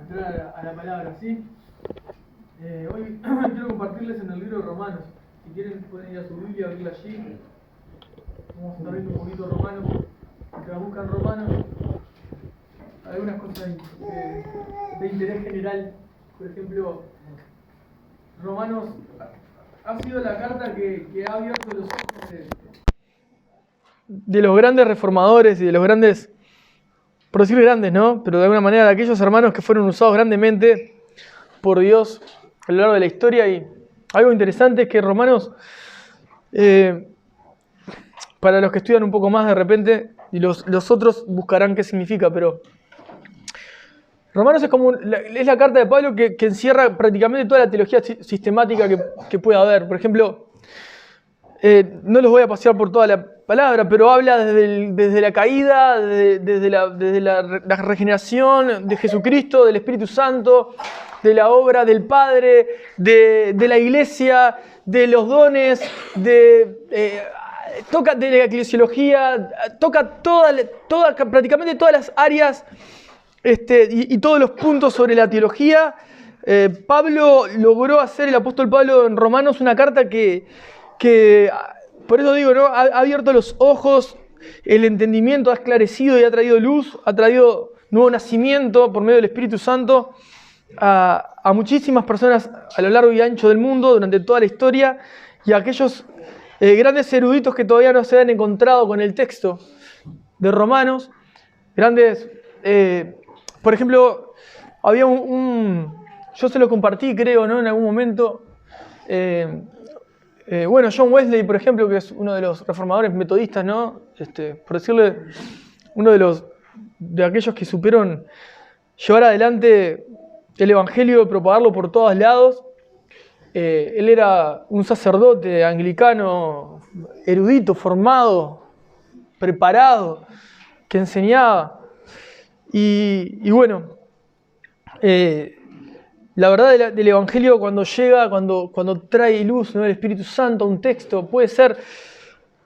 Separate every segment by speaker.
Speaker 1: entrar a la palabra, ¿sí? Hoy quiero compartirles en el libro de Romanos. Si quieren pueden ir a su Biblia, abrirla allí. Vamos a estar viendo un poquito Romanos. Mientras buscan Romanos, algunas cosas de interés general. Por ejemplo, Romanos ha sido la carta que ha abierto los ojos de los grandes reformadores y de los grandes, por decir grandes, ¿no? Pero de alguna manera de aquellos hermanos que fueron usados grandemente por Dios a lo largo de la historia. Y algo interesante es que Romanos, para los que estudian un poco más de repente, y los otros buscarán qué significa, pero Romanos es la carta de Pablo que encierra prácticamente toda la teología sistemática que pueda haber. Por ejemplo, no los voy a pasear por toda la palabra, pero habla desde la caída, desde la regeneración de Jesucristo, del Espíritu Santo, de la obra del Padre, de la Iglesia, de los dones, toca de la eclesiología, toca prácticamente todas las áreas y todos los puntos sobre la teología. Pablo logró hacer, el apóstol Pablo en Romanos, una carta que por eso digo, ¿no? Ha abierto los ojos, el entendimiento, ha esclarecido y ha traído luz, ha traído nuevo nacimiento por medio del Espíritu Santo a muchísimas personas a lo largo y ancho del mundo durante toda la historia, y a aquellos grandes eruditos que todavía no se han encontrado con el texto de Romanos, grandes, por ejemplo, había yo se lo compartí, creo, ¿no? En algún momento. John Wesley, por ejemplo, que es uno de los reformadores metodistas, ¿no? Por decirle, uno de aquellos que supieron llevar adelante el Evangelio y propagarlo por todos lados. Él era un sacerdote anglicano, erudito, formado, preparado, que enseñaba. Y bueno, la verdad del Evangelio cuando llega, cuando trae luz, ¿no? El Espíritu Santo a un texto, puede ser,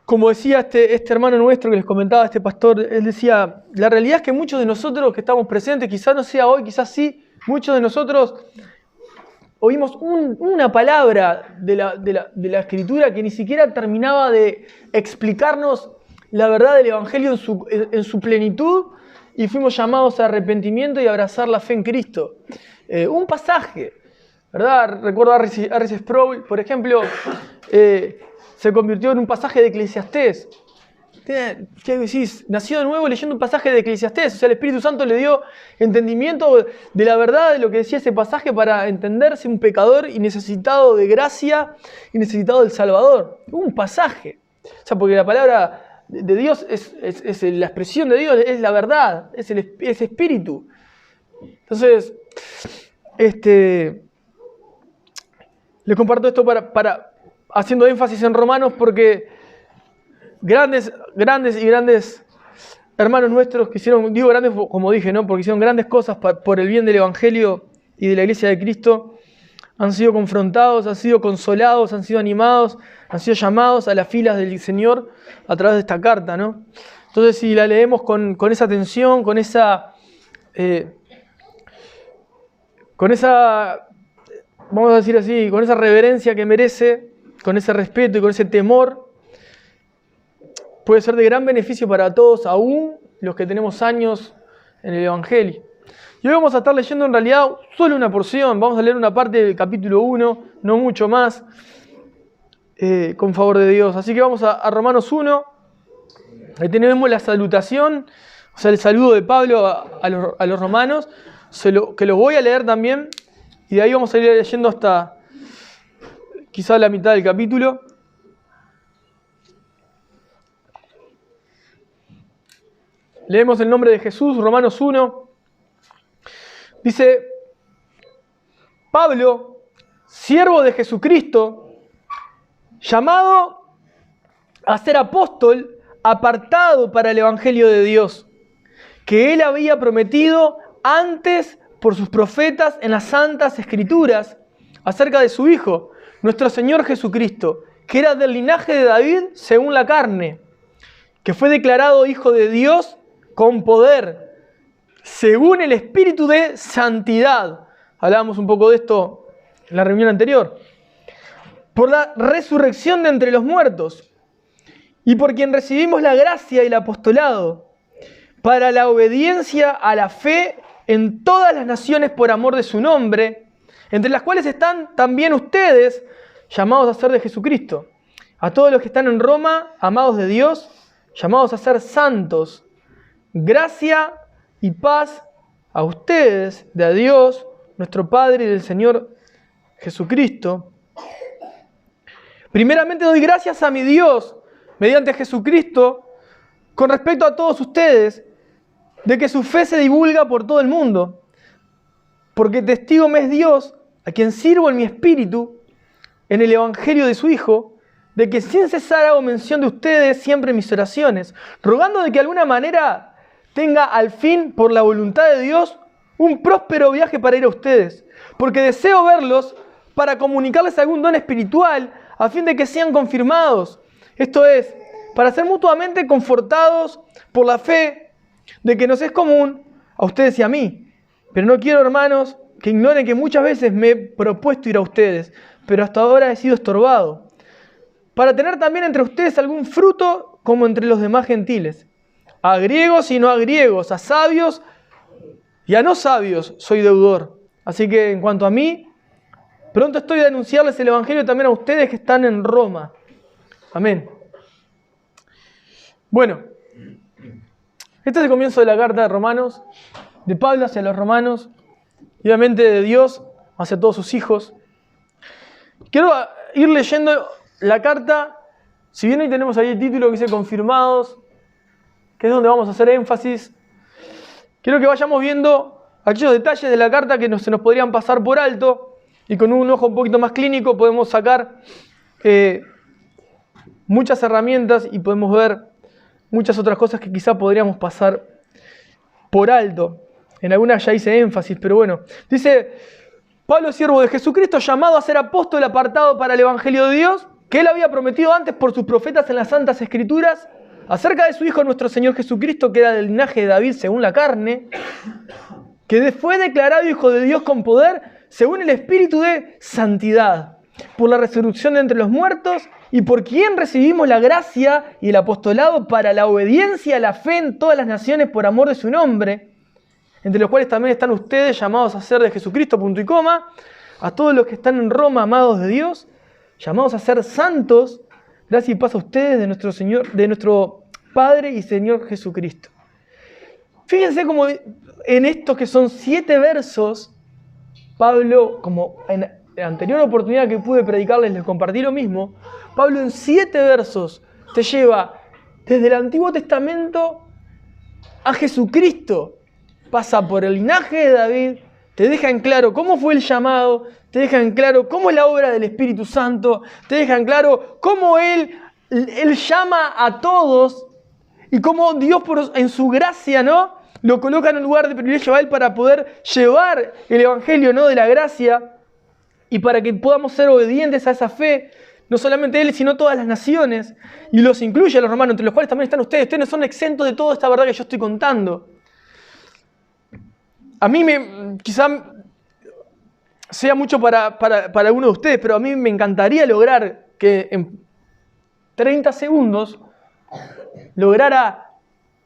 Speaker 1: como decía este hermano nuestro que les comentaba, este pastor, él decía, la realidad es que muchos de nosotros que estamos presentes, quizás no sea hoy, quizás sí, muchos de nosotros oímos una palabra de la Escritura que ni siquiera terminaba de explicarnos la verdad del Evangelio en su plenitud, y fuimos llamados a arrepentimiento y a abrazar la fe en Cristo. Un pasaje, ¿verdad? Recuerdo a R.C. Sproul, por ejemplo, se convirtió en un pasaje de Eclesiastés. ¿Qué decís? Nació de nuevo leyendo un pasaje de Eclesiastés. O sea, el Espíritu Santo le dio entendimiento de la verdad de lo que decía ese pasaje para entenderse un pecador y necesitado de gracia y necesitado del Salvador. Un pasaje. O sea, porque la palabra de Dios es la expresión de Dios, es la verdad, es Espíritu. Entonces, les comparto esto para haciendo énfasis en Romanos, porque grandes hermanos nuestros que hicieron, digo grandes como dije, ¿no? Porque hicieron grandes cosas por el bien del Evangelio y de la Iglesia de Cristo, han sido confrontados, han sido consolados, han sido animados, han sido llamados a las filas del Señor a través de esta carta, ¿no? Entonces, si la leemos con esa atención, con esa, vamos a decir así, con esa reverencia que merece, con ese respeto y con ese temor, puede ser de gran beneficio para todos, aún los que tenemos años en el Evangelio. Y hoy vamos a estar leyendo en realidad solo una porción, vamos a leer una parte del capítulo 1, no mucho más, con favor de Dios. Así que vamos a Romanos 1, ahí tenemos la salutación, o sea, el saludo de Pablo a los romanos, que lo voy a leer también, y de ahí vamos a ir leyendo hasta quizá la mitad del capítulo. Leemos el nombre de Jesús, Romanos 1. Dice, Pablo, siervo de Jesucristo, llamado a ser apóstol, apartado para el Evangelio de Dios, que él había prometido antes por sus profetas en las santas Escrituras, acerca de su Hijo, nuestro Señor Jesucristo, que era del linaje de David según la carne, que fue declarado Hijo de Dios con poder, según el Espíritu de santidad. Hablábamos un poco de esto en la reunión anterior. Por la resurrección de entre los muertos, y por quien recibimos la gracia y el apostolado, para la obediencia a la fe en todas las naciones por amor de su nombre, entre las cuales están también ustedes, llamados a ser de Jesucristo. A todos los que están en Roma, amados de Dios, llamados a ser santos, gracia y paz a ustedes, de Dios, nuestro Padre y del Señor Jesucristo. Primeramente doy gracias a mi Dios, mediante Jesucristo, con respecto a todos ustedes, de que su fe se divulga por todo el mundo, porque testigo me es Dios, a quien sirvo en mi espíritu, en el Evangelio de su Hijo, de que sin cesar hago mención de ustedes siempre en mis oraciones, rogando de que de alguna manera tenga al fin, por la voluntad de Dios, un próspero viaje para ir a ustedes, porque deseo verlos para comunicarles algún don espiritual, a fin de que sean confirmados, esto es, para ser mutuamente confortados por la fe de que nos es común a ustedes y a mí. Pero no quiero, hermanos, que ignoren que muchas veces me he propuesto ir a ustedes, pero hasta ahora he sido estorbado, para tener también entre ustedes algún fruto como entre los demás gentiles. A griegos y no a griegos, a sabios y a no sabios soy deudor. Así que en cuanto a mí, pronto estoy a anunciarles el Evangelio también a ustedes que están en Roma. Amén. Bueno, este es el comienzo de la carta de Romanos, de Pablo hacia los romanos, y obviamente de Dios hacia todos sus hijos. Quiero ir leyendo la carta, si bien hoy tenemos ahí el título que dice confirmados, que es donde vamos a hacer énfasis. Quiero que vayamos viendo aquellos detalles de la carta que se nos podrían pasar por alto, y con un ojo un poquito más clínico podemos sacar muchas herramientas y podemos ver muchas otras cosas que quizá podríamos pasar por alto. En algunas ya hice énfasis, pero bueno. Dice, Pablo, siervo de Jesucristo, llamado a ser apóstol apartado para el Evangelio de Dios, que él había prometido antes por sus profetas en las Santas Escrituras, acerca de su Hijo nuestro Señor Jesucristo, que era del linaje de David según la carne, que fue declarado Hijo de Dios con poder, según el Espíritu de santidad, por la resurrección de entre los muertos, y por quien recibimos la gracia y el apostolado para la obediencia a la fe en todas las naciones por amor de su nombre, entre los cuales también están ustedes llamados a ser de Jesucristo, punto y coma, a todos los que están en Roma, amados de Dios, llamados a ser santos, gracia y paz a ustedes de nuestro Señor, de nuestro Padre y Señor Jesucristo. Fíjense cómo en estos que son 7 versos, Pablo, como en la anterior oportunidad que pude predicarles, les compartí lo mismo. Pablo en 7 versos te lleva desde el Antiguo Testamento a Jesucristo. Pasa por el linaje de David, te deja en claro cómo fue el llamado, te deja en claro cómo es la obra del Espíritu Santo, te deja en claro cómo Él llama a todos y cómo Dios en su gracia, ¿no?, lo coloca en un lugar de privilegio a Él para poder llevar el Evangelio, ¿no?, de la gracia, y para que podamos ser obedientes a esa fe, no solamente Él, sino todas las naciones, y los incluye a los romanos, entre los cuales también están ustedes. Ustedes no son exentos de toda esta verdad que yo estoy contando. A mí quizá sea mucho para algunos de ustedes, pero a mí me encantaría lograr que en 30 segundos lograra,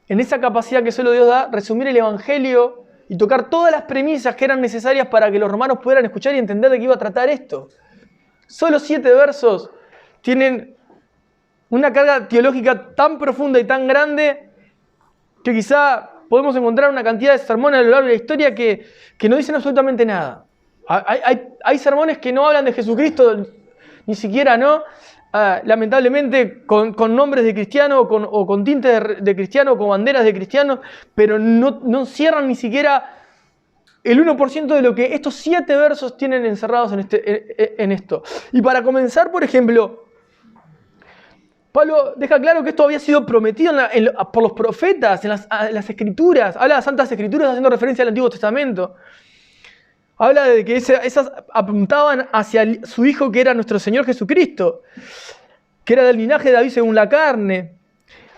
Speaker 1: en esa capacidad que solo Dios da, resumir el Evangelio y tocar todas las premisas que eran necesarias para que los romanos pudieran escuchar y entender de qué iba a tratar esto. Solo 7 versos tienen una carga teológica tan profunda y tan grande que quizá podemos encontrar una cantidad de sermones a lo largo de la historia que no dicen absolutamente nada. Hay sermones que no hablan de Jesucristo, ni siquiera, ¿no? Lamentablemente con nombres de cristiano o con tintes de cristiano o con banderas de cristiano, pero no cierran ni siquiera el 1% de lo que estos 7 versos tienen encerrados en esto. Y para comenzar, por ejemplo, Pablo deja claro que esto había sido prometido por los profetas, en las Escrituras. Habla de las Santas Escrituras haciendo referencia al Antiguo Testamento. Habla de que esas apuntaban hacia su Hijo, que era nuestro Señor Jesucristo, que era del linaje de David según la carne.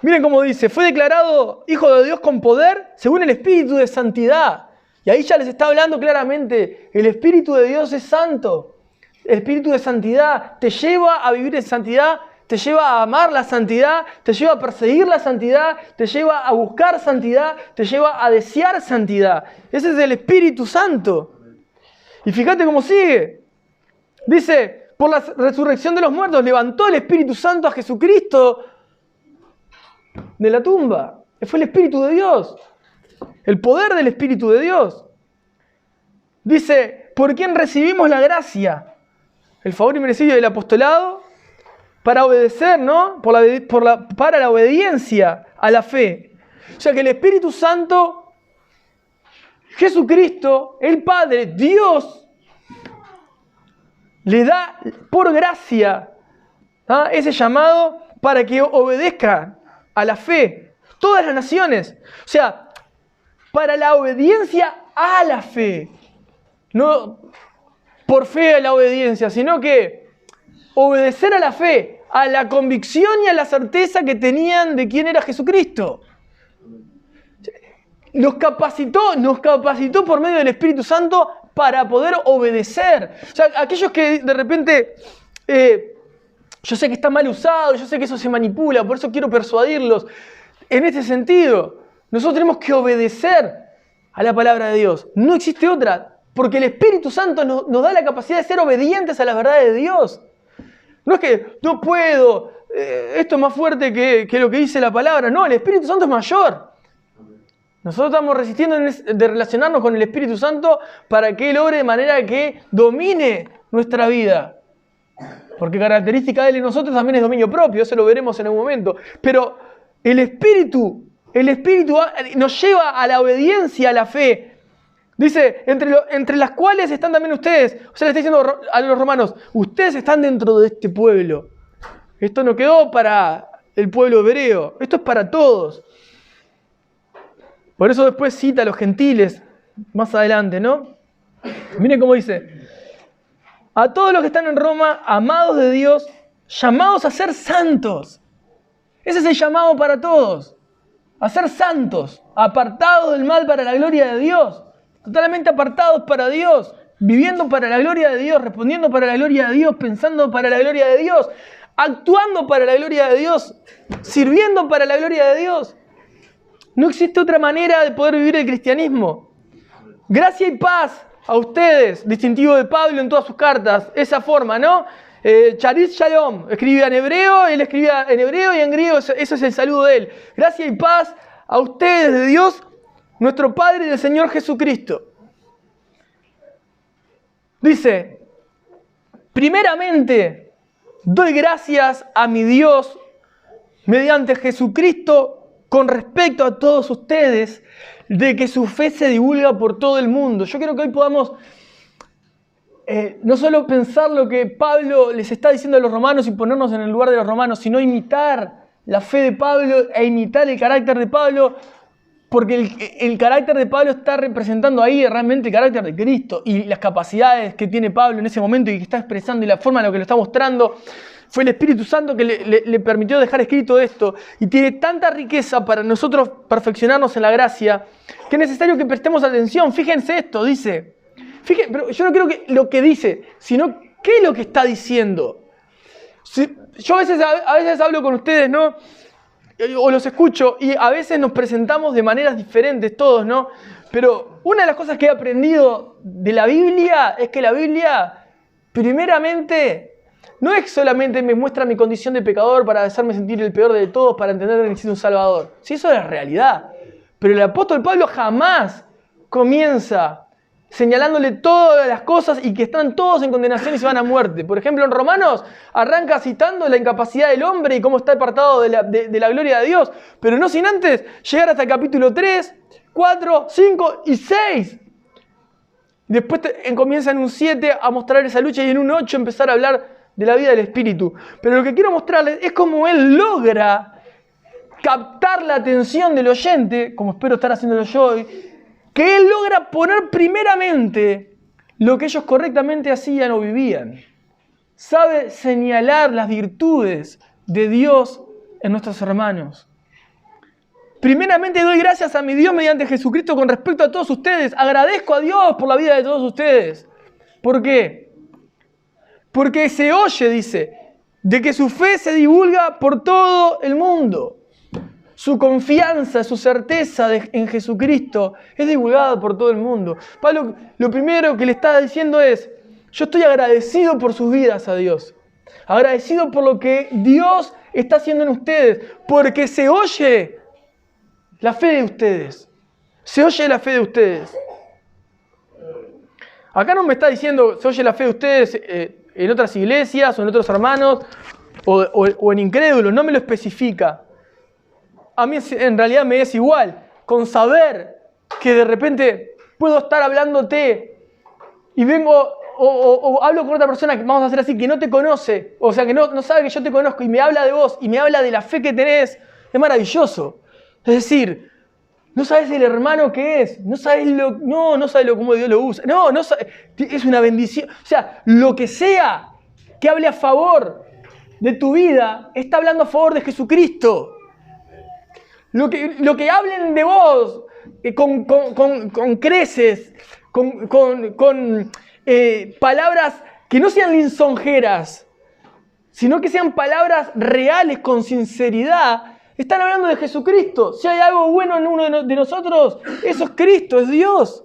Speaker 1: Miren cómo dice, fue declarado hijo de Dios con poder según el Espíritu de santidad. Y ahí ya les está hablando claramente, el Espíritu de Dios es santo. El Espíritu de santidad te lleva a vivir en santidad, te lleva a amar la santidad, te lleva a perseguir la santidad, te lleva a buscar santidad, te lleva a desear santidad. Ese es el Espíritu Santo. Y fíjate cómo sigue. Dice, por la resurrección de los muertos, levantó el Espíritu Santo a Jesucristo de la tumba. Fue el Espíritu de Dios. El poder del Espíritu de Dios. Dice, por quien recibimos la gracia, el favor inmerecido del apostolado, para obedecer, ¿no? Para la obediencia a la fe. O sea que el Espíritu Santo, Jesucristo, el Padre, Dios, le da por gracia ese llamado para que obedezca a la fe. Todas las naciones. O sea, para la obediencia a la fe. No por fe a la obediencia, sino que obedecer a la fe, a la convicción y a la certeza que tenían de quién era Jesucristo. Nos capacitó por medio del Espíritu Santo para poder obedecer. O sea, aquellos que de repente, yo sé que está mal usado, yo sé que eso se manipula, por eso quiero persuadirlos. En este sentido, nosotros tenemos que obedecer a la palabra de Dios. No existe otra, porque el Espíritu Santo nos da la capacidad de ser obedientes a las verdades de Dios. No es que no puedo, esto es más fuerte que lo que dice la palabra. No, el Espíritu Santo es mayor. Nosotros estamos resistiendo de relacionarnos con el Espíritu Santo para que Él obre de manera que domine nuestra vida. Porque característica de Él y nosotros también es dominio propio, eso lo veremos en un momento. Pero el Espíritu nos lleva a la obediencia, a la fe. Dice, entre las cuales están también ustedes. O sea, le está diciendo a los romanos, ustedes están dentro de este pueblo. Esto no quedó para el pueblo hebreo, esto es para todos. Por eso después cita a los gentiles más adelante, ¿no? Miren cómo dice. A todos los que están en Roma, amados de Dios, llamados a ser santos. Ese es el llamado para todos. A ser santos, apartados del mal para la gloria de Dios. Totalmente apartados para Dios, viviendo para la gloria de Dios, respondiendo para la gloria de Dios, pensando para la gloria de Dios, actuando para la gloria de Dios, sirviendo para la gloria de Dios. No existe otra manera de poder vivir el cristianismo. Gracia y paz a ustedes, distintivo de Pablo en todas sus cartas, esa forma, ¿no? Charis Shalom, escribía en hebreo, él escribía en hebreo y en griego, eso es el saludo de él. Gracia y paz a ustedes de Dios, nuestro Padre y del Señor Jesucristo. Dice, primeramente, doy gracias a mi Dios mediante Jesucristo con respecto a todos ustedes, de que su fe se divulga por todo el mundo. Yo creo que hoy podamos no solo pensar lo que Pablo les está diciendo a los romanos y ponernos en el lugar de los romanos, sino imitar la fe de Pablo e imitar el carácter de Pablo, porque el carácter de Pablo está representando ahí realmente el carácter de Cristo y las capacidades que tiene Pablo en ese momento y que está expresando y la forma en la que lo está mostrando. Fue el Espíritu Santo que le permitió dejar escrito esto y tiene tanta riqueza para nosotros perfeccionarnos en la gracia que es necesario que prestemos atención. Fíjense esto, dice. Pero yo no creo que lo que dice, sino qué es lo que está diciendo. Yo a veces hablo con ustedes, ¿no? O los escucho y a veces nos presentamos de maneras diferentes todos, ¿no? Pero una de las cosas que he aprendido de la Biblia es que la Biblia, primeramente, no es solamente me muestra mi condición de pecador para hacerme sentir el peor de todos, para entender que necesito un Salvador. Sí, eso es la realidad. Pero el apóstol Pablo jamás comienza señalándole todas las cosas y que están todos en condenación y se van a muerte. Por ejemplo, en Romanos arranca citando la incapacidad del hombre y cómo está apartado de la gloria de Dios, pero no sin antes llegar hasta el capítulo 3, 4, 5 y 6. Después comienza en un 7 a mostrar esa lucha y en un 8 empezar a hablar de la vida del Espíritu. Pero lo que quiero mostrarles es cómo él logra captar la atención del oyente, como espero estar haciéndolo yo hoy, que él logra poner primeramente lo que ellos correctamente hacían o vivían. Sabe señalar las virtudes de Dios en nuestros hermanos. Primeramente doy gracias a mi Dios mediante Jesucristo con respecto a todos ustedes. Agradezco a Dios por la vida de todos ustedes. ¿Por qué? Porque se oye, dice, de que su fe se divulga por todo el mundo. Su confianza, su certeza en Jesucristo es divulgada por todo el mundo. Pablo lo primero que le está diciendo es, yo estoy agradecido por sus vidas a Dios. Agradecido por lo que Dios está haciendo en ustedes. Porque se oye la fe de ustedes. Se oye la fe de ustedes. Acá no me está diciendo, se oye la fe de ustedes en otras iglesias o en otros hermanos o en incrédulos. No me lo especifica. A mí en realidad me es igual, con saber que de repente puedo estar hablándote y vengo o hablo con otra persona que vamos a hacer así, que no te conoce, o sea que no sabe que yo te conozco y me habla de vos y me habla de la fe que tenés, es maravilloso. Es decir, no sabes el hermano que es, no sabes cómo Dios lo usa, es una bendición. O sea, lo que sea que hable a favor de tu vida, está hablando a favor de Jesucristo. Lo que hablen de vos con creces, con palabras que no sean lisonjeras, sino que sean palabras reales, con sinceridad, están hablando de Jesucristo. Si hay algo bueno en uno de nosotros, eso es Cristo, es Dios.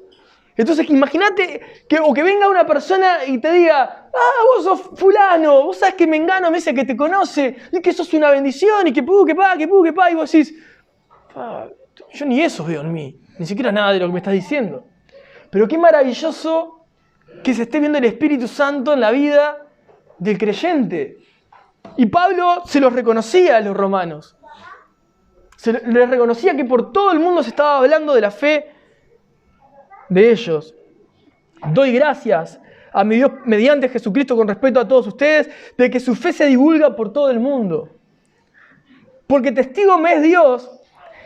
Speaker 1: Entonces imagínate que venga una persona y te diga, vos sos fulano, vos sabés que Mengano me dice que te conoce, y que sos una bendición, y que pa, y vos decís, yo ni eso veo en mí, ni siquiera nada de lo que me estás diciendo. Pero qué maravilloso que se esté viendo el Espíritu Santo en la vida del creyente. Y Pablo se los reconocía a los romanos. Les reconocía que por todo el mundo se estaba hablando de la fe de ellos. Doy gracias a mi Dios mediante Jesucristo con respecto a todos ustedes, de que su fe se divulga por todo el mundo. Porque testigo me es Dios.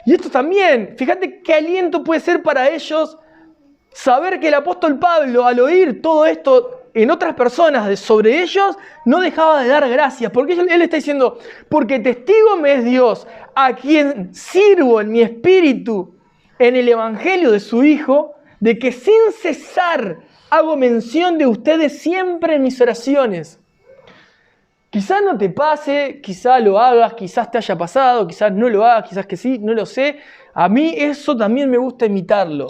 Speaker 1: Y esto también, fíjate qué aliento puede ser para ellos saber que el apóstol Pablo, al oír todo esto en otras personas sobre ellos, no dejaba de dar gracias. Porque él está diciendo, porque testigo me es Dios, a quien sirvo en mi espíritu en el evangelio de su Hijo, de que sin cesar hago mención de ustedes siempre en mis oraciones. Quizás no te pase, quizás lo hagas, quizás te haya pasado, quizás no lo hagas, quizás que sí, no lo sé. A mí eso también me gusta imitarlo.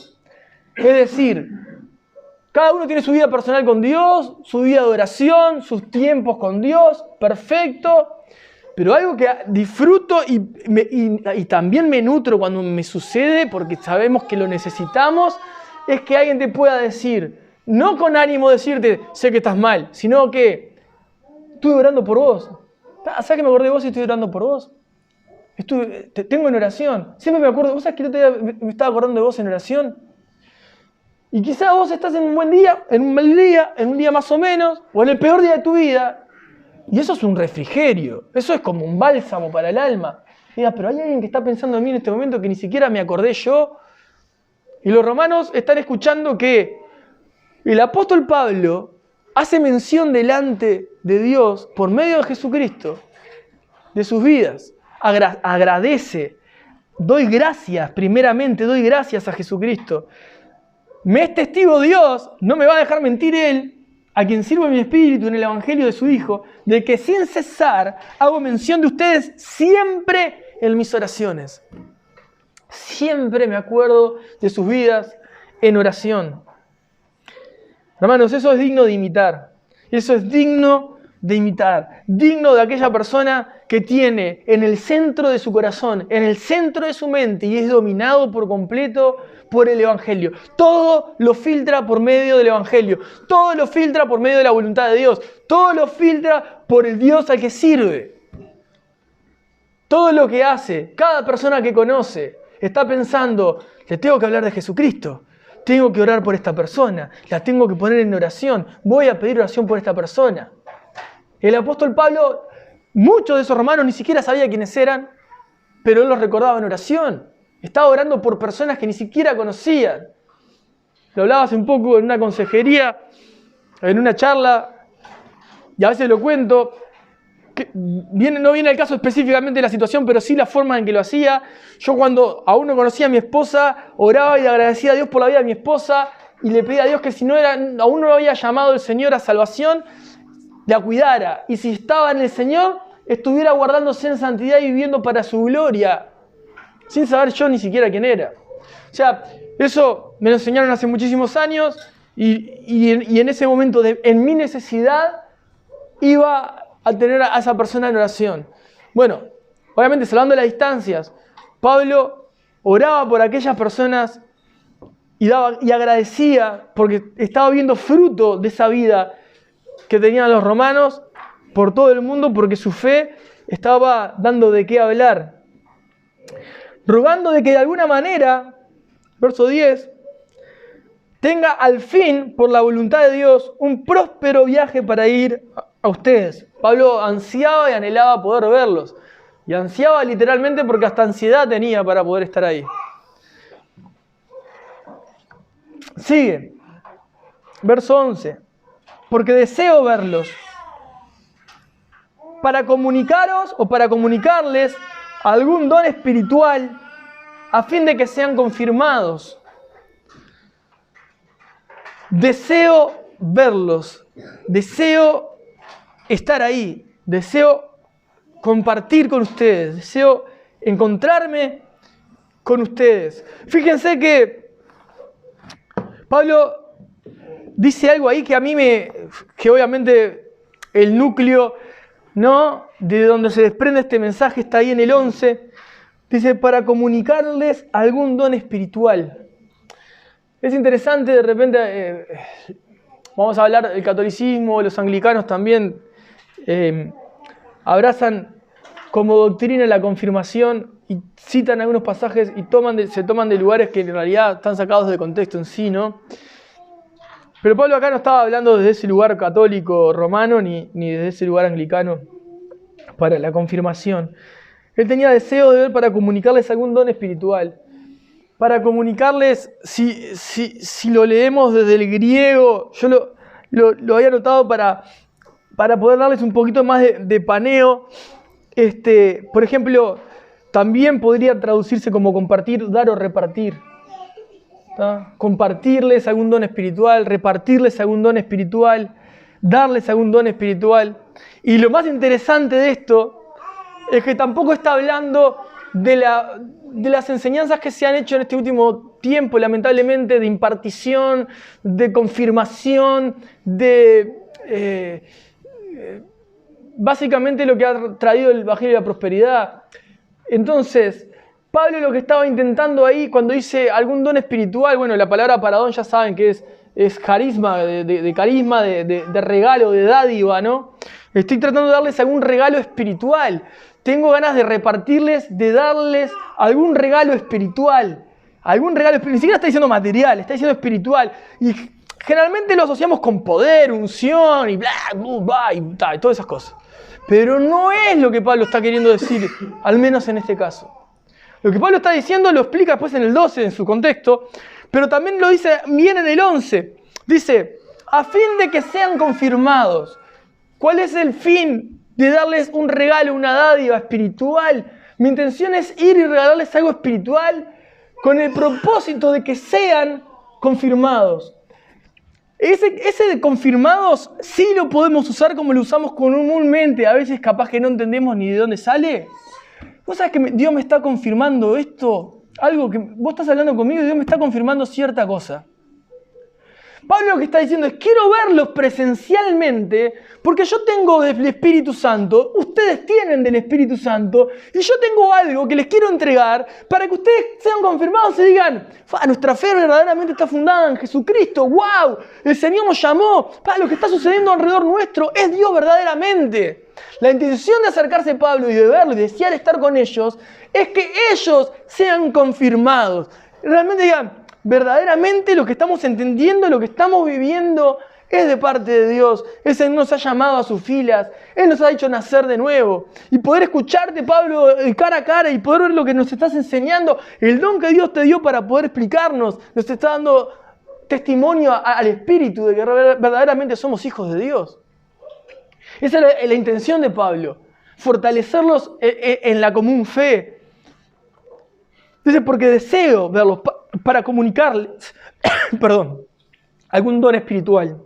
Speaker 1: Es decir, cada uno tiene su vida personal con Dios, su vida de oración, sus tiempos con Dios, perfecto. Pero algo que disfruto y también me nutro cuando me sucede, porque sabemos que lo necesitamos, es que alguien te pueda decir, no con ánimo de decirte, sé que estás mal, sino que estuve orando por vos. ¿Sabes que me acordé de vos y estoy orando por vos? Te tengo en oración. Siempre me acuerdo, ¿vos sabés que el otro día me estaba acordando de vos en oración? Y quizás vos estás en un buen día, en un mal día, en un día más o menos, o en el peor día de tu vida. Y eso es un refrigerio. Eso es como un bálsamo para el alma. Y digas, pero hay alguien que está pensando en mí en este momento que ni siquiera me acordé yo. Y los romanos están escuchando que el apóstol Pablo hace mención delante de Dios, por medio de Jesucristo, de sus vidas. Agradece. Doy gracias, primeramente doy gracias a Jesucristo. Me es testigo Dios, no me va a dejar mentir Él, a quien sirvo en mi espíritu en el evangelio de su Hijo, de que sin cesar hago mención de ustedes siempre en mis oraciones. Siempre me acuerdo de sus vidas en oración. Hermanos, eso es digno de imitar. Eso es digno de imitar. Digno de aquella persona que tiene en el centro de su corazón, en el centro de su mente y es dominado por completo por el Evangelio. Todo lo filtra por medio del Evangelio. Todo lo filtra por medio de la voluntad de Dios. Todo lo filtra por el Dios al que sirve. Todo lo que hace, cada persona que conoce, está pensando, le tengo que hablar de Jesucristo. Tengo que orar por esta persona. La tengo que poner en oración. Voy a pedir oración por esta persona. El apóstol Pablo, muchos de esos romanos ni siquiera sabía quiénes eran, pero él los recordaba en oración. Estaba orando por personas que ni siquiera conocían. Lo hablaba hace un poco en una consejería, en una charla, y a veces lo cuento. no viene el caso específicamente de la situación, pero sí la forma en que lo hacía. Yo cuando aún no conocía a mi esposa, oraba y le agradecía a Dios por la vida de mi esposa y le pedía a Dios que si aún no lo había llamado el Señor a salvación, la cuidara. Y si estaba en el Señor, estuviera guardándose en santidad y viviendo para su gloria, sin saber yo ni siquiera quién era. O sea, eso me lo enseñaron hace muchísimos años y en ese momento, en mi necesidad, iba a tener a esa persona en oración. Bueno, obviamente salvando las distancias, Pablo oraba por aquellas personas y agradecía porque estaba viendo fruto de esa vida que tenían los romanos por todo el mundo, porque su fe estaba dando de qué hablar. Rogando de que de alguna manera, verso 10, tenga al fin, por la voluntad de Dios, un próspero viaje para ir a ustedes. Pablo ansiaba y anhelaba poder verlos. Y ansiaba literalmente porque hasta ansiedad tenía para poder estar ahí. Sigue. Verso 11. Porque deseo verlos para comunicaros o para comunicarles algún don espiritual a fin de que sean confirmados. Deseo verlos, deseo estar ahí, deseo compartir con ustedes, deseo encontrarme con ustedes. Fíjense que Pablo dice algo ahí que a mí que obviamente el núcleo, ¿no?, de donde se desprende este mensaje está ahí en el 11. Dice, para comunicarles algún don espiritual. Es interesante, de repente, vamos a hablar del catolicismo, los anglicanos también abrazan como doctrina la confirmación y citan algunos pasajes y se toman de lugares que en realidad están sacados de contexto en sí, ¿no? Pero Pablo acá no estaba hablando desde ese lugar católico romano ni desde ese lugar anglicano para la confirmación. Él tenía deseo de ver para comunicarles algún don espiritual. Para comunicarles, si lo leemos desde el griego, yo lo había anotado para poder darles un poquito más de paneo. Por ejemplo, también podría traducirse como compartir, dar o repartir. ¿Tá? Compartirles algún don espiritual, repartirles algún don espiritual, darles algún don espiritual. Y lo más interesante de esto es que tampoco está hablando de las enseñanzas que se han hecho en este último tiempo, lamentablemente, de impartición, de confirmación, básicamente lo que ha traído el Evangelio de la prosperidad. Entonces, Pablo lo que estaba intentando ahí, cuando dice algún don espiritual, bueno, la palabra para don ya saben que es carisma, de carisma, de regalo, de dádiva, ¿no? Estoy tratando de darles algún regalo espiritual. Tengo ganas de repartirles, de darles algún regalo espiritual. Ni siquiera está diciendo material, está diciendo espiritual. Y generalmente lo asociamos con poder, unción y bla, bla, bla, y todas esas cosas. Pero no es lo que Pablo está queriendo decir, al menos en este caso. Lo que Pablo está diciendo lo explica después en el 12, en su contexto, pero también lo dice bien en el 11. Dice, a fin de que sean confirmados. ¿Cuál es el fin de darles un regalo, una dádiva espiritual? Mi intención es ir y regalarles algo espiritual con el propósito de que sean confirmados. Ese de confirmados sí lo podemos usar como lo usamos comúnmente. A veces capaz que no entendemos ni de dónde sale. ¿Vos sabés que Dios me está confirmando esto? Algo que vos estás hablando conmigo y Dios me está confirmando cierta cosa. Pablo lo que está diciendo es, quiero verlos presencialmente porque yo tengo del Espíritu Santo, ustedes tienen del Espíritu Santo y yo tengo algo que les quiero entregar para que ustedes sean confirmados y digan, nuestra fe verdaderamente está fundada en Jesucristo, wow, el Señor nos llamó, lo que está sucediendo alrededor nuestro es Dios verdaderamente. La intención de acercarse a Pablo y de verlo y desear estar con ellos es que ellos sean confirmados. Realmente digan, verdaderamente lo que estamos entendiendo, lo que estamos viviendo es de parte de Dios. El Señor nos ha llamado a sus filas. Él nos ha hecho nacer de nuevo. Y poder escucharte, Pablo, cara a cara y poder ver lo que nos estás enseñando, el don que Dios te dio para poder explicarnos, nos está dando testimonio al Espíritu de que verdaderamente somos hijos de Dios. Esa es la intención de Pablo. fortalecerlos en la común fe. Dice, porque deseo verlos para comunicarles, perdón, algún don espiritual.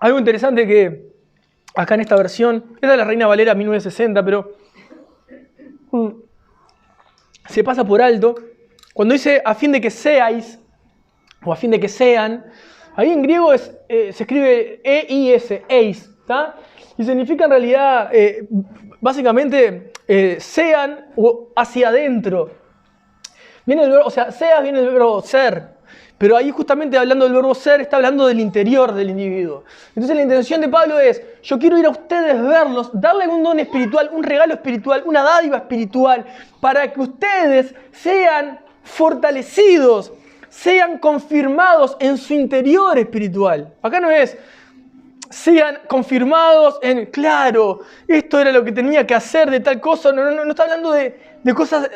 Speaker 1: Algo interesante que acá en esta versión, esta es la Reina Valera 1960, pero se pasa por alto. Cuando dice a fin de que seáis, o a fin de que sean, ahí en griego se escribe E-I-S, eis, ¿tá? Y significa en realidad, básicamente, sean o hacia adentro. Viene el verbo, o sea, seas viene el verbo ser. Pero ahí justamente hablando del verbo ser, está hablando del interior del individuo. Entonces la intención de Pablo es, yo quiero ir a ustedes, verlos, darle un don espiritual, un regalo espiritual, una dádiva espiritual, para que ustedes sean fortalecidos, sean confirmados en su interior espiritual. Acá no es, sean confirmados en, claro, esto era lo que tenía que hacer de tal cosa. No está hablando de cosas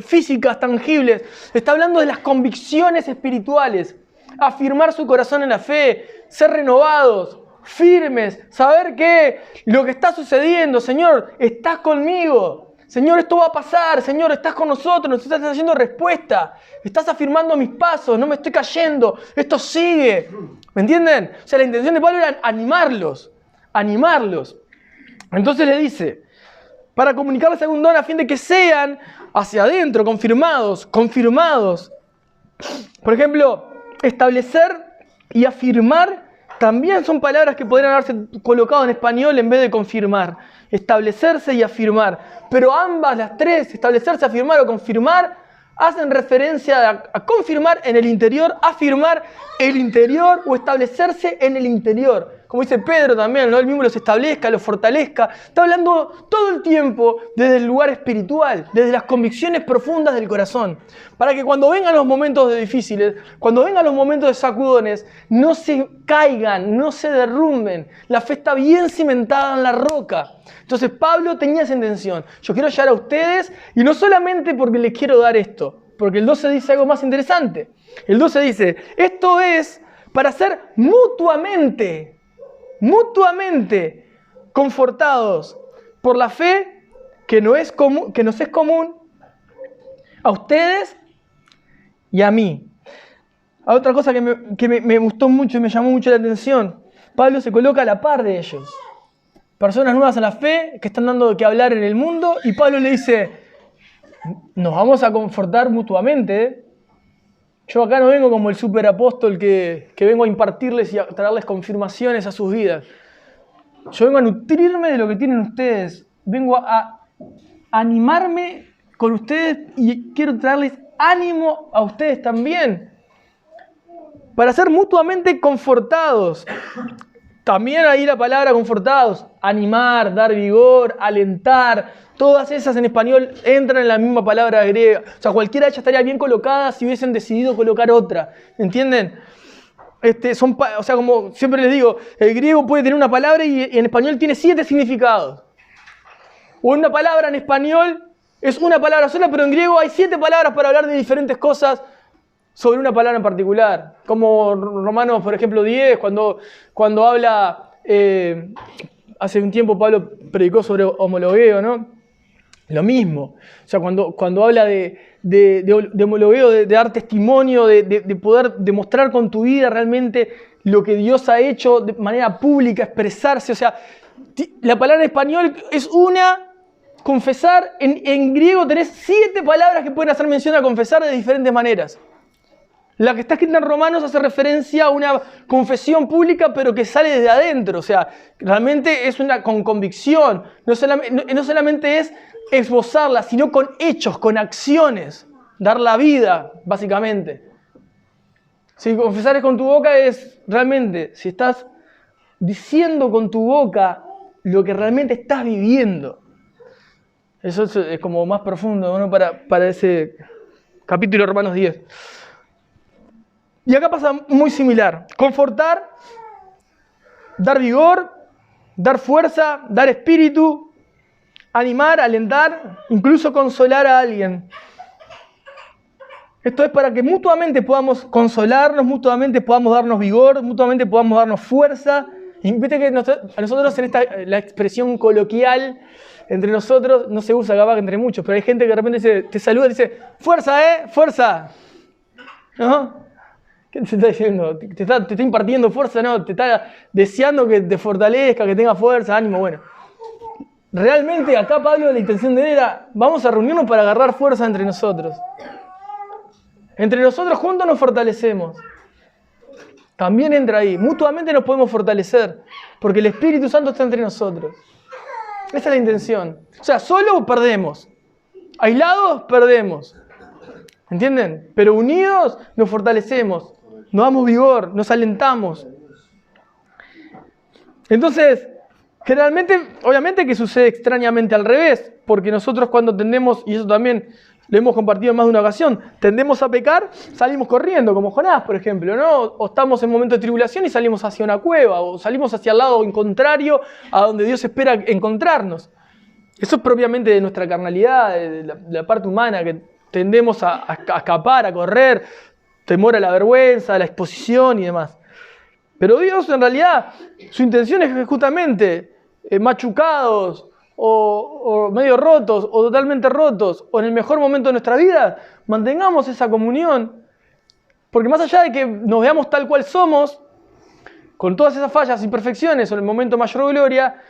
Speaker 1: físicas, tangibles. Está hablando de las convicciones espirituales. Afirmar su corazón en la fe, ser renovados, firmes, saber que lo que está sucediendo, Señor, estás conmigo. Señor, esto va a pasar. Señor, estás con nosotros, nos estás haciendo respuesta. Estás afirmando mis pasos, no me estoy cayendo. Esto sigue. ¿Me entienden? O sea, la intención de Pablo era animarlos. Entonces le dice, para comunicarles algún don a fin de que sean hacia adentro, confirmados. Por ejemplo, establecer y afirmar también son palabras que podrían haberse colocado en español en vez de confirmar. Establecerse y afirmar. Pero ambas, las tres, establecerse, afirmar o confirmar, hacen referencia a confirmar en el interior, afirmar el interior o establecerse en el interior. Como dice Pedro también, ¿no? Él mismo los establezca, los fortalezca. Está hablando todo el tiempo desde el lugar espiritual, desde las convicciones profundas del corazón. Para que cuando vengan los momentos difíciles, cuando vengan los momentos de sacudones, no se caigan, no se derrumben. La fe está bien cimentada en la roca. Entonces Pablo tenía esa intención. Yo quiero llegar a ustedes y no solamente porque les quiero dar esto. Porque el 12 dice algo más interesante. El 12 dice, esto es para ser mutuamente confortados por la fe que nos es común a ustedes y a mí. Otra cosa que me gustó mucho y me llamó mucho la atención, Pablo se coloca a la par de ellos. Personas nuevas a la fe que están dando que hablar en el mundo y Pablo le dice, nos vamos a confortar mutuamente, ¿eh? Yo acá no vengo como el superapóstol que vengo a impartirles y a traerles confirmaciones a sus vidas. Yo vengo a nutrirme de lo que tienen ustedes. Vengo a animarme con ustedes y quiero traerles ánimo a ustedes también. Para ser mutuamente confortados. También ahí la palabra confortados. Animar, dar vigor, alentar. Todas esas en español entran en la misma palabra griega. O sea, cualquiera de ellas estaría bien colocada si hubiesen decidido colocar otra. ¿Entienden? O sea, como siempre les digo, el griego puede tener una palabra y en español tiene 7 significados. O una palabra en español es una palabra sola, pero en griego hay 7 palabras para hablar de diferentes cosas sobre una palabra en particular. Como Romanos, por ejemplo, 10, cuando habla, hace un tiempo Pablo predicó sobre homologueo, ¿no? Lo mismo. O sea, cuando habla de homologueo, de dar testimonio, de poder demostrar con tu vida realmente lo que Dios ha hecho de manera pública, expresarse. O sea, la palabra en español es una, confesar. En griego tenés 7 palabras que pueden hacer mención a confesar de diferentes maneras. La que está escrita en Romanos hace referencia a una confesión pública, pero que sale desde adentro. O sea, realmente es una con convicción. No solamente es esbozarla, sino con hechos, con acciones. Dar la vida, básicamente. Si confesar es con tu boca, es realmente, si estás diciendo con tu boca lo que realmente estás viviendo. Eso es como más profundo, ¿no? Para ese capítulo de Romanos 10. Y acá pasa muy similar. Confortar, dar vigor, dar fuerza, dar espíritu, animar, alentar, incluso consolar a alguien. Esto es para que mutuamente podamos consolarnos, mutuamente podamos darnos vigor, mutuamente podamos darnos fuerza Y viste que a nosotros en la expresión coloquial, entre nosotros, no se usa capaz que entre muchos, pero hay gente que de repente te saluda y dice, ¡fuerza, fuerza! ¿No? ¿Qué te está diciendo? ¿Te está impartiendo fuerza? No, te está deseando que te fortalezca, que tenga fuerza, ánimo, bueno. Realmente acá Pablo la intención de él era, vamos a reunirnos para agarrar fuerza entre nosotros. Entre nosotros juntos nos fortalecemos. También entra ahí. Mutuamente nos podemos fortalecer. Porque el Espíritu Santo está entre nosotros. Esa es la intención. O sea, solo perdemos. Aislados, perdemos. ¿Entienden? Pero unidos nos fortalecemos. Nos damos vigor, nos alentamos. Entonces, generalmente, obviamente que sucede extrañamente al revés. Porque nosotros cuando tendemos, y eso también lo hemos compartido en más de una ocasión, tendemos a pecar, salimos corriendo, como Jonás, por ejemplo, ¿no? O estamos en momento de tribulación y salimos hacia una cueva, o salimos hacia el lado contrario a donde Dios espera encontrarnos. Eso es propiamente de nuestra carnalidad, de la parte humana, que tendemos a escapar, a correr, temor a la vergüenza, a la exposición y demás. Pero Dios, en realidad, su intención es que justamente machucados, o medio rotos, o totalmente rotos, o en el mejor momento de nuestra vida, mantengamos esa comunión. Porque más allá de que nos veamos tal cual somos, con todas esas fallas, imperfecciones, o en el momento mayor gloria,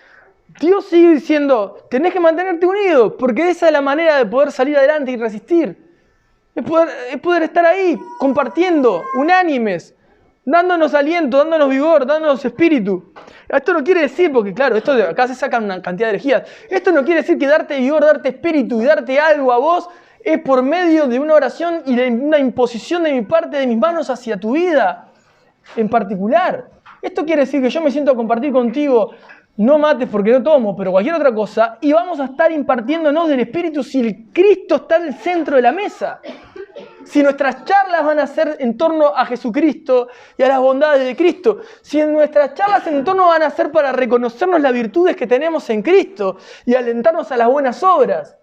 Speaker 1: Dios sigue diciendo, tenés que mantenerte unido, porque esa es la manera de poder salir adelante y resistir. Es poder estar ahí, compartiendo, unánimes, dándonos aliento, dándonos vigor, dándonos espíritu. Esto no quiere decir, porque claro, esto de acá se sacan una cantidad de herejías. Esto no quiere decir que darte vigor, darte espíritu y darte algo a vos es por medio de una oración y de una imposición de mi parte, de mis manos hacia tu vida en particular. Esto quiere decir que yo me siento a compartir contigo, no mates porque no tomo, pero cualquier otra cosa, y vamos a estar impartiéndonos del espíritu si el Cristo está en el centro de la mesa. Si nuestras charlas van a ser en torno a Jesucristo y a las bondades de Cristo, si nuestras charlas en torno van a ser para reconocernos las virtudes que tenemos en Cristo y alentarnos a las buenas obras,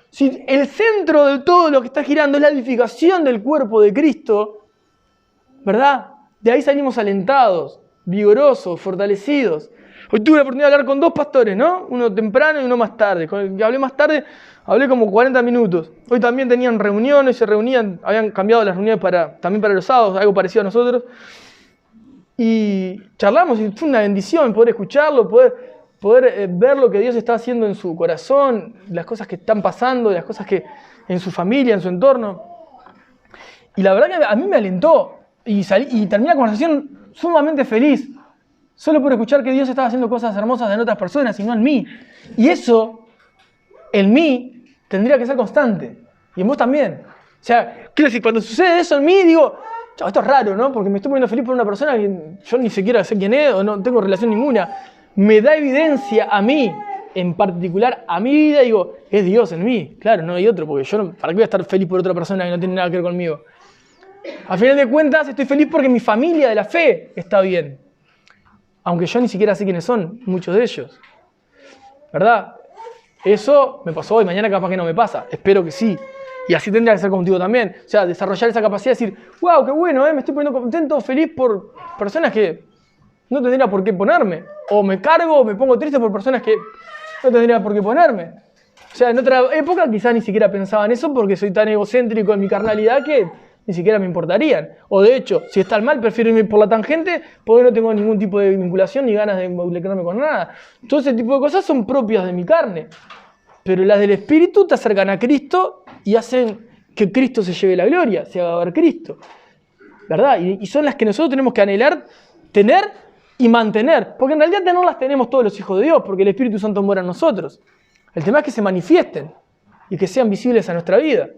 Speaker 1: si el centro de todo lo que está girando es la edificación del cuerpo de Cristo, ¿verdad? De ahí salimos alentados, vigorosos, fortalecidos. Hoy tuve la oportunidad de hablar con dos pastores, ¿no? Uno temprano y uno más tarde. Con el que hablé más tarde, hablé como 40 minutos. Hoy también tenían reuniones, se reunían, habían cambiado las reuniones también para los sábados, algo parecido a nosotros. Y charlamos y fue una bendición poder escucharlo, poder ver lo que Dios está haciendo en su corazón, las cosas que están pasando, las cosas que en su familia, en su entorno. Y la verdad que a mí me alentó y terminé la conversación sumamente feliz. Solo por escuchar que Dios estaba haciendo cosas hermosas en otras personas y no en mí. Y eso, en mí, tendría que ser constante. Y en vos también. O sea, quiero decir, cuando sucede eso en mí, digo, esto es raro, ¿no? Porque me estoy poniendo feliz por una persona que yo ni siquiera sé quién es o no tengo relación ninguna. Me da evidencia a mí, en particular a mi vida, digo, es Dios en mí. Claro, no hay otro, porque yo no, ¿para qué voy a estar feliz por otra persona que no tiene nada que ver conmigo? Al final de cuentas, estoy feliz porque mi familia de la fe está bien. Aunque yo ni siquiera sé quiénes son, muchos de ellos. ¿Verdad? Eso me pasó hoy, mañana capaz que no me pasa. Espero que sí. Y así tendría que ser contigo también. O sea, desarrollar esa capacidad de decir, wow, qué bueno, me estoy poniendo contento, feliz por personas que no tendría por qué ponerme. O me cargo o me pongo triste por personas que no tendría por qué ponerme. O sea, en otra época quizás ni siquiera pensaba en eso porque soy tan egocéntrico en mi carnalidad que ni siquiera me importarían. O de hecho, si está mal, prefiero irme por la tangente porque no tengo ningún tipo de vinculación ni ganas de involucrarme con nada. Todo ese tipo de cosas son propias de mi carne. Pero las del Espíritu te acercan a Cristo y hacen que Cristo se lleve la gloria, se haga ver Cristo. ¿Verdad? Y son las que nosotros tenemos que anhelar, tener y mantener. Porque en realidad tenerlas tenemos todos los hijos de Dios, porque el Espíritu Santo mora en nosotros. El tema es que se manifiesten y que sean visibles a nuestra vida.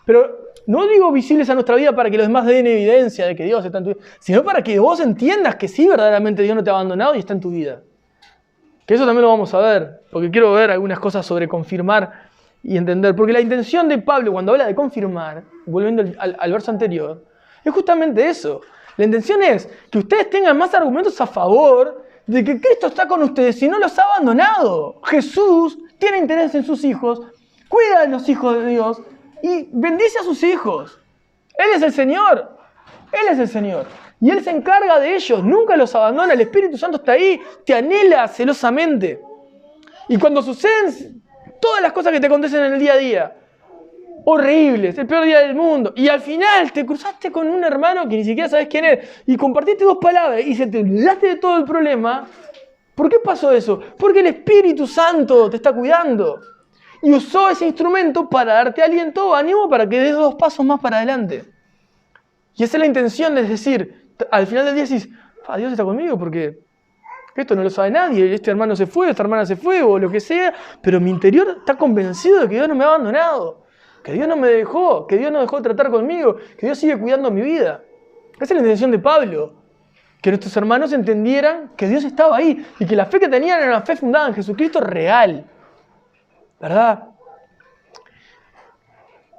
Speaker 1: Pero no digo visibles a nuestra vida para que los demás den evidencia de que Dios está en tu vida, sino para que vos entiendas que sí, verdaderamente Dios no te ha abandonado y está en tu vida. Que eso también lo vamos a ver, porque quiero ver algunas cosas sobre confirmar y entender. Porque la intención de Pablo cuando habla de confirmar, volviendo al verso anterior, es justamente eso. La intención es que ustedes tengan más argumentos a favor de que Cristo está con ustedes y no los ha abandonado. Jesús tiene interés en sus hijos, cuida de los hijos de Dios y bendice a sus hijos. Él es el Señor. Él es el Señor. Y Él se encarga de ellos, nunca los abandona, el Espíritu Santo está ahí, te anhela celosamente. Y cuando suceden todas las cosas que te acontecen en el día a día, horribles, el peor día del mundo, y al final te cruzaste con un hermano que ni siquiera sabes quién es, y compartiste 2 palabras y se te olvidaste de todo el problema, ¿por qué pasó eso? Porque el Espíritu Santo te está cuidando. Y usó ese instrumento para darte aliento o ánimo para que des 2 pasos más para adelante. Y esa es la intención, es decir, al final del día decís, Dios está conmigo porque esto no lo sabe nadie, este hermano se fue, esta hermana se fue o lo que sea, pero mi interior está convencido de que Dios no me ha abandonado, que Dios no me dejó, que Dios no dejó de tratar conmigo, que Dios sigue cuidando mi vida. Esa es la intención de Pablo, que nuestros hermanos entendieran que Dios estaba ahí y que la fe que tenían era una fe fundada en Jesucristo real. ¿Verdad?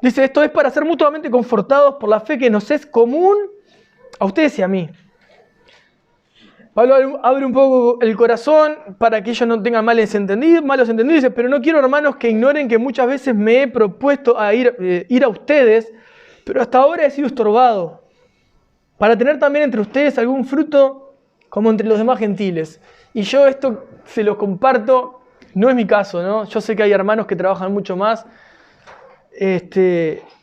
Speaker 1: Dice, esto es para ser mutuamente confortados por la fe que nos es común a ustedes y a mí. Pablo abre un poco el corazón para que ellos no tengan malos entendidos. Dice, pero no quiero, hermanos, que ignoren que muchas veces me he propuesto a ir a ustedes, pero hasta ahora he sido estorbado, para tener también entre ustedes algún fruto como entre los demás gentiles. Y yo esto se lo comparto. No es mi caso, ¿no? Yo sé que hay hermanos que trabajan mucho más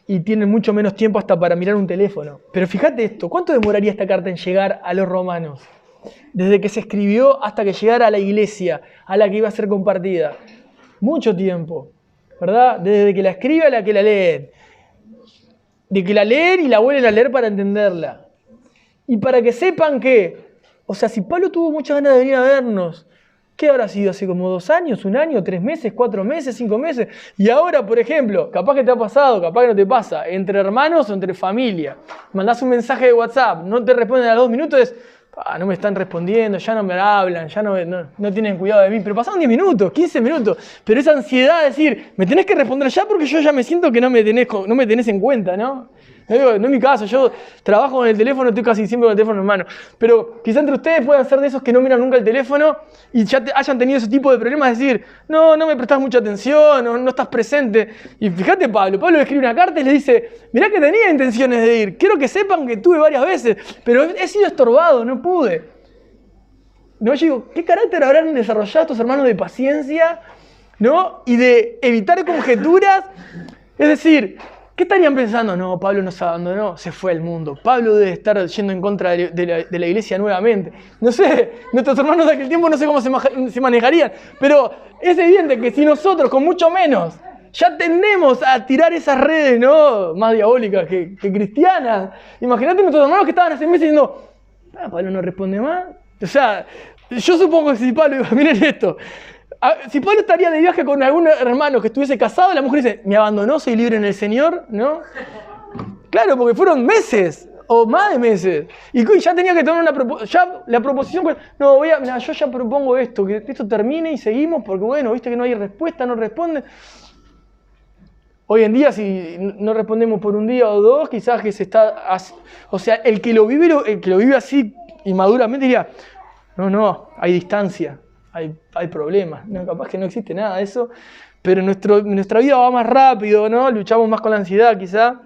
Speaker 1: y tienen mucho menos tiempo hasta para mirar un teléfono. Pero fíjate esto, ¿cuánto demoraría esta carta en llegar a los romanos? Desde que se escribió hasta que llegara a la iglesia, a la que iba a ser compartida. Mucho tiempo, ¿verdad? Desde que la escribe a la que la leen. De que la leen y la vuelven a leer para entenderla. Y para que sepan que, o sea, si Pablo tuvo muchas ganas de venir a vernos, ¿qué habrá sido hace como 2 años, 1 año, 3 meses, 4 meses, 5 meses? Y ahora, por ejemplo, capaz que te ha pasado, capaz que no te pasa, entre hermanos o entre familia. Mandás un mensaje de WhatsApp, no te responden a los 2 minutos, no me están respondiendo, ya no me hablan, ya no tienen cuidado de mí. Pero pasaron 10 minutos, 15 minutos. Pero esa ansiedad de decir, me tenés que responder ya porque yo ya me siento que no me tenés en cuenta, ¿no? No es mi caso, yo trabajo con el teléfono, estoy casi siempre con el teléfono en mano. Pero quizá entre ustedes puedan ser de esos que no miran nunca el teléfono y ya hayan tenido ese tipo de problemas, decir, no me prestás mucha atención, no estás presente. Y fíjate Pablo le escribe una carta y le dice, mirá que tenía intenciones de ir, quiero que sepan que tuve varias veces, pero he sido estorbado, no pude. No, yo digo, ¿qué carácter habrán desarrollado estos hermanos de paciencia, ¿no? Y de evitar conjeturas? Es decir, ¿qué estarían pensando? No, Pablo nos abandonó, se fue al mundo. Pablo debe estar yendo en contra de la iglesia nuevamente. No sé, nuestros hermanos de aquel tiempo no sé cómo se manejarían. Pero es evidente que si nosotros, con mucho menos, ya tendemos a tirar esas redes, ¿no? Más diabólicas que cristianas. Imagínate nuestros hermanos que estaban hace meses diciendo, Pablo no responde más. O sea, yo supongo que si Pablo iba, miren esto. Si Pablo estaría de viaje con algún hermano que estuviese casado, la mujer dice, me abandonó, soy libre en el Señor, ¿no? Claro, porque fueron meses o más de meses. Y ya tenía que tomar la proposición. No, mirá, yo ya propongo esto, que esto termine y seguimos, porque bueno, viste que no hay respuesta, no responde. Hoy en día, si no respondemos por un día o 2, quizás que se está... O sea, el que lo vive así inmaduramente diría, no, hay distancia. Hay problemas, ¿no? Capaz que no existe nada de eso, pero nuestra vida va más rápido, ¿no? Luchamos más con la ansiedad quizá,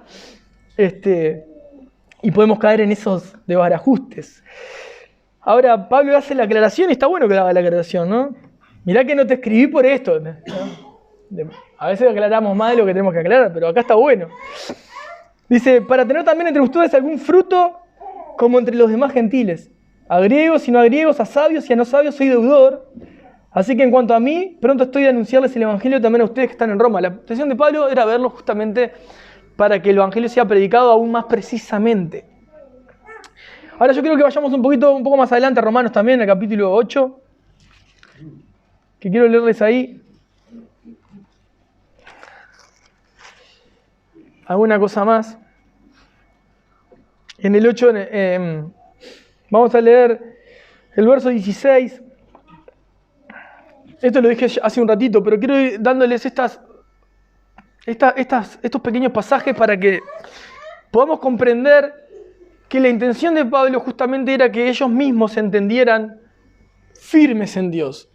Speaker 1: y podemos caer en esos desbarajustes. Ahora, Pablo hace la aclaración y está bueno que haga la aclaración, ¿no? Mirá que no te escribí por esto, ¿no? A veces aclaramos más de lo que tenemos que aclarar, pero acá está bueno. Dice, para tener también entre ustedes algún fruto como entre los demás gentiles. A griegos y no a griegos, a sabios y a no sabios soy deudor. Así que en cuanto a mí, pronto estoy a anunciarles el Evangelio también a ustedes que están en Roma. La intención de Pablo era verlo justamente para que el Evangelio sea predicado aún más precisamente. Ahora yo quiero que vayamos un poco más adelante a Romanos también, al capítulo 8. Que quiero leerles ahí alguna cosa más. En el 8... vamos a leer el verso 16. Esto lo dije hace un ratito, pero quiero ir dándoles estos pequeños pasajes para que podamos comprender que la intención de Pablo justamente era que ellos mismos se entendieran firmes en Dios,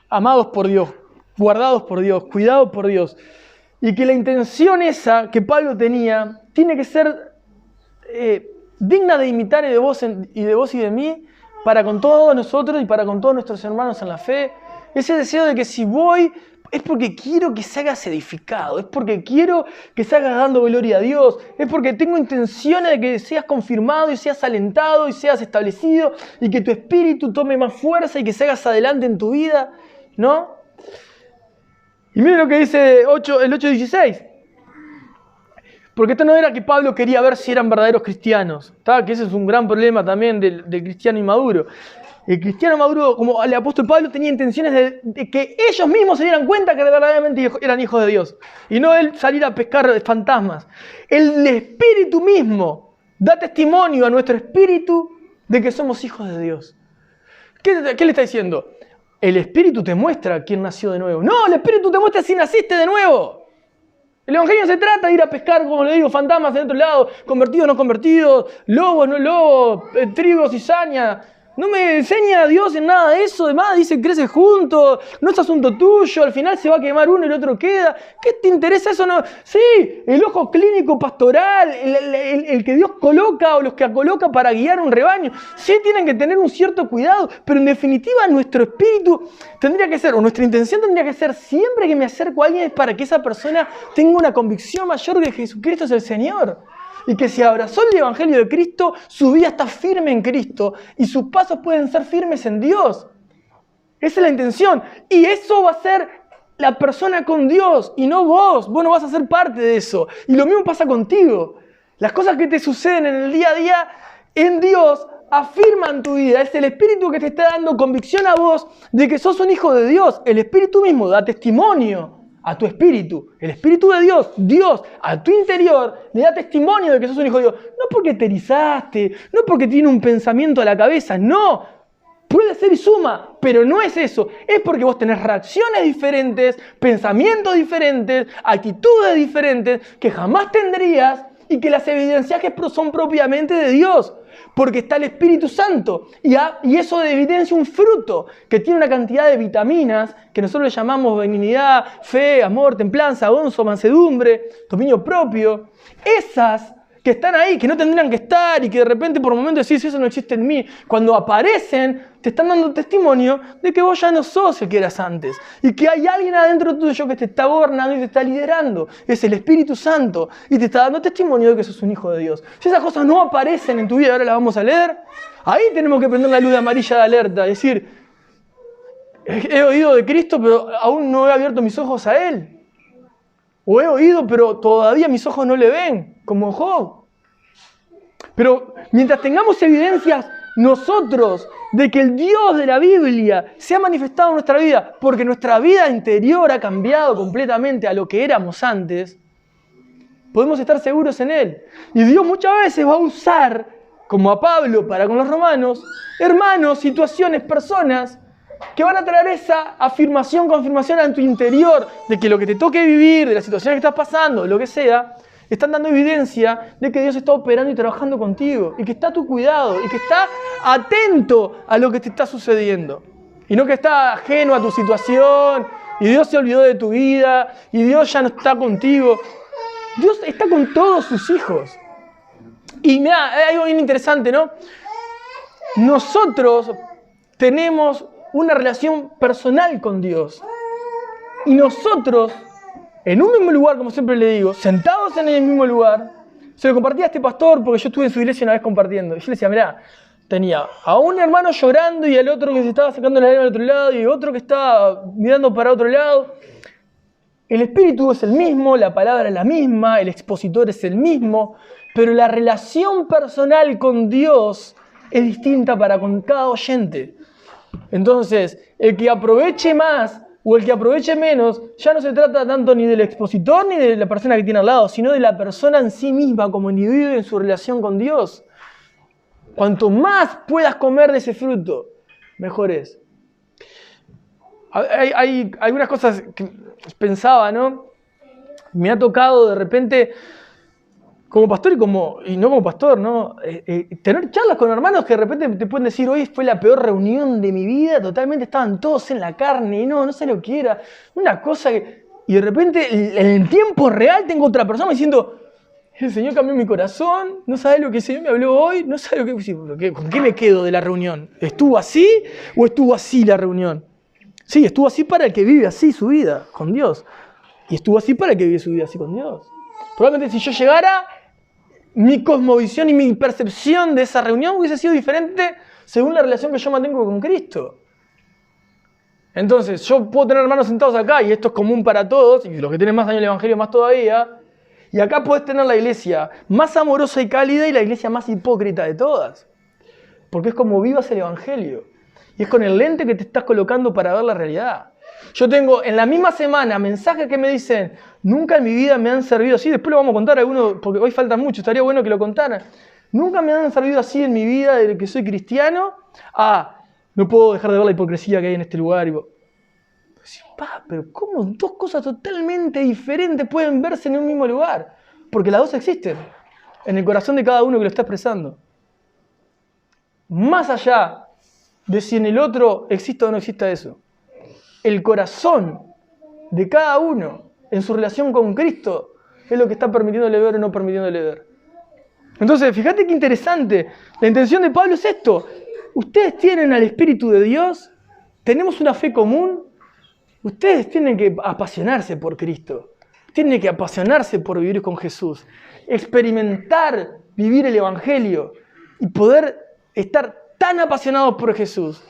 Speaker 1: amados por Dios, guardados por Dios, cuidados por Dios. Y que la intención esa que Pablo tenía tiene que ser digna de imitar y de vos y de mí, para con todos nosotros y para con todos nuestros hermanos en la fe. Ese deseo de que si voy, es porque quiero que seas edificado, es porque quiero que seas dando gloria a Dios, es porque tengo intenciones de que seas confirmado y seas alentado y seas establecido y que tu espíritu tome más fuerza y que seas adelante en tu vida, ¿no? Y miren lo que dice el 8:16. Porque esto no era que Pablo quería ver si eran verdaderos cristianos, ¿tá? Que ese es un gran problema también del cristiano inmaduro. El cristiano maduro, como el apóstol Pablo, tenía intenciones de que ellos mismos se dieran cuenta que verdaderamente eran hijos de Dios. Y no él salir a pescar fantasmas. El Espíritu mismo da testimonio a nuestro espíritu de que somos hijos de Dios. ¿Qué le está diciendo? El Espíritu te muestra quién nació de nuevo. No, el Espíritu te muestra si naciste de nuevo. El Evangelio se trata de ir a pescar, como le digo, fantasmas en otro lado, convertidos, no convertidos, lobos, no lobos, trigo, cizaña. No me enseña a Dios en nada de eso, además dice crece juntos, no es asunto tuyo, al final se va a quemar uno y el otro queda. ¿Qué te interesa eso? No? Sí, el ojo clínico pastoral, el que Dios coloca o los que coloca para guiar un rebaño, sí tienen que tener un cierto cuidado, pero en definitiva nuestro espíritu tendría que ser, o nuestra intención tendría que ser, siempre que me acerco a alguien es para que esa persona tenga una convicción mayor de que Jesucristo es el Señor. Y que si abrazó el Evangelio de Cristo, su vida está firme en Cristo y sus pasos pueden ser firmes en Dios. Esa es la intención. Y eso va a ser la persona con Dios y no vos. Vos no vas a ser parte de eso. Y lo mismo pasa contigo. Las cosas que te suceden en el día a día en Dios afirman tu vida. Es el Espíritu que te está dando convicción a vos de que sos un hijo de Dios. El Espíritu mismo da testimonio a tu espíritu. El Espíritu de Dios, Dios, a tu interior, le da testimonio de que sos un hijo de Dios. No porque te erizaste, no porque tiene un pensamiento a la cabeza, no. Puede ser y suma, pero no es eso. Es porque vos tenés reacciones diferentes, pensamientos diferentes, actitudes diferentes que jamás tendrías y que las evidencias que son propiamente de Dios. Porque está el Espíritu Santo y eso evidencia un fruto que tiene una cantidad de vitaminas que nosotros le llamamos benignidad, fe, amor, templanza, gonzo, mansedumbre, dominio propio. Esas que están ahí, que no tendrían que estar y que de repente por momentos decís eso no existe en mí, cuando aparecen te están dando testimonio de que vos ya no sos el que eras antes y que hay alguien adentro tuyo que te está gobernando y te está liderando. Es el Espíritu Santo y te está dando testimonio de que sos un hijo de Dios. Si esas cosas no aparecen en tu vida, ahora las vamos a leer, ahí tenemos que prender la luz amarilla de alerta, es decir, he oído de Cristo pero aún no he abierto mis ojos a Él. O he oído, pero todavía mis ojos no le ven, como Job. Pero mientras tengamos evidencias nosotros de que el Dios de la Biblia se ha manifestado en nuestra vida, porque nuestra vida interior ha cambiado completamente a lo que éramos antes, podemos estar seguros en Él. Y Dios muchas veces va a usar, como a Pablo para con los romanos, hermanos, situaciones, personas, que van a traer esa afirmación, confirmación en tu interior de que lo que te toque vivir, de la situación que estás pasando, lo que sea, están dando evidencia de que Dios está operando y trabajando contigo y que está a tu cuidado y que está atento a lo que te está sucediendo. Y no que está ajeno a tu situación y Dios se olvidó de tu vida y Dios ya no está contigo. Dios está con todos sus hijos. Y mirá, hay algo bien interesante, ¿no? Nosotros tenemos una relación personal con Dios. Y nosotros, en un mismo lugar, como siempre le digo, sentados en el mismo lugar, se lo compartía a este pastor porque yo estuve en su iglesia una vez compartiendo. Y yo le decía, mirá, tenía a un hermano llorando y al otro que se estaba sacando la lágrima al otro lado y otro que estaba mirando para otro lado. El espíritu es el mismo, la palabra es la misma, el expositor es el mismo, pero la relación personal con Dios es distinta para con cada oyente. Entonces, el que aproveche más o el que aproveche menos, ya no se trata tanto ni del expositor ni de la persona que tiene al lado, sino de la persona en sí misma como individuo en su relación con Dios. Cuanto más puedas comer de ese fruto, mejor es. Hay algunas cosas que pensaba, ¿no? Me ha tocado de repente, como pastor y no como pastor, ¿no? Tener charlas con hermanos que de repente te pueden decir, hoy fue la peor reunión de mi vida, totalmente estaban todos en la carne, y no sé lo que era. Una cosa que... Y de repente, en el tiempo real, tengo otra persona diciendo, El Señor cambió mi corazón, no sabe lo que el Señor me habló hoy, no sabe lo que... ¿Con qué me quedo de la reunión? ¿Estuvo así o estuvo así la reunión? Sí, estuvo así para el que vive así su vida con Dios. Y estuvo así para el que vive su vida así con Dios. Probablemente si yo llegara, mi cosmovisión y mi percepción de esa reunión hubiese sido diferente según la relación que yo mantengo con Cristo. Entonces, yo puedo tener hermanos sentados acá, y esto es común para todos, y los que tienen más años en el Evangelio más todavía, y acá puedes tener la iglesia más amorosa y cálida y la iglesia más hipócrita de todas. Porque es como vivas el Evangelio. Y es con el lente que te estás colocando para ver la realidad. Yo tengo en la misma semana mensajes que me dicen, nunca en mi vida me han servido así, después lo vamos a contar a algunos, porque hoy falta mucho, estaría bueno que lo contaran. Nunca me han servido así en mi vida desde que soy cristiano. No puedo dejar de ver la hipocresía que hay en este lugar. Y pero ¿cómo dos cosas totalmente diferentes pueden verse en un mismo lugar? Porque las dos existen en el corazón de cada uno que lo está expresando. Más allá de si en el otro exista o no exista eso. El corazón de cada uno en su relación con Cristo es lo que está permitiéndole ver o no permitiéndole ver. Entonces, fíjate qué interesante. La intención de Pablo es esto. Ustedes tienen al Espíritu de Dios, tenemos una fe común. Ustedes tienen que apasionarse por Cristo. Tienen que apasionarse por vivir con Jesús. Experimentar, vivir el Evangelio y poder estar tan apasionados por Jesús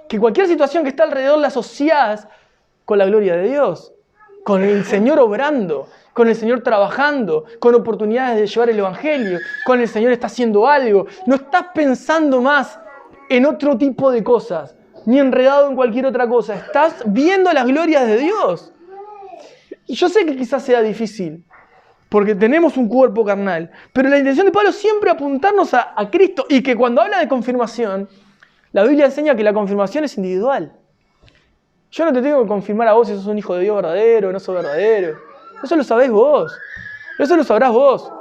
Speaker 1: que cualquier situación que está alrededor la asociás con la gloria de Dios, con el Señor obrando, con el Señor trabajando, con oportunidades de llevar el Evangelio, con el Señor está haciendo algo. No estás pensando más en otro tipo de cosas, ni enredado en cualquier otra cosa. Estás viendo las glorias de Dios. Y yo sé que quizás sea difícil, porque tenemos un cuerpo carnal, pero la intención de Pablo es siempre apuntarnos a Cristo, y que cuando habla de confirmación, la Biblia enseña que la confirmación es individual. Yo no te tengo que confirmar a vos si sos un hijo de Dios verdadero o no sos verdadero. Eso lo sabés vos. Eso lo sabrás vos.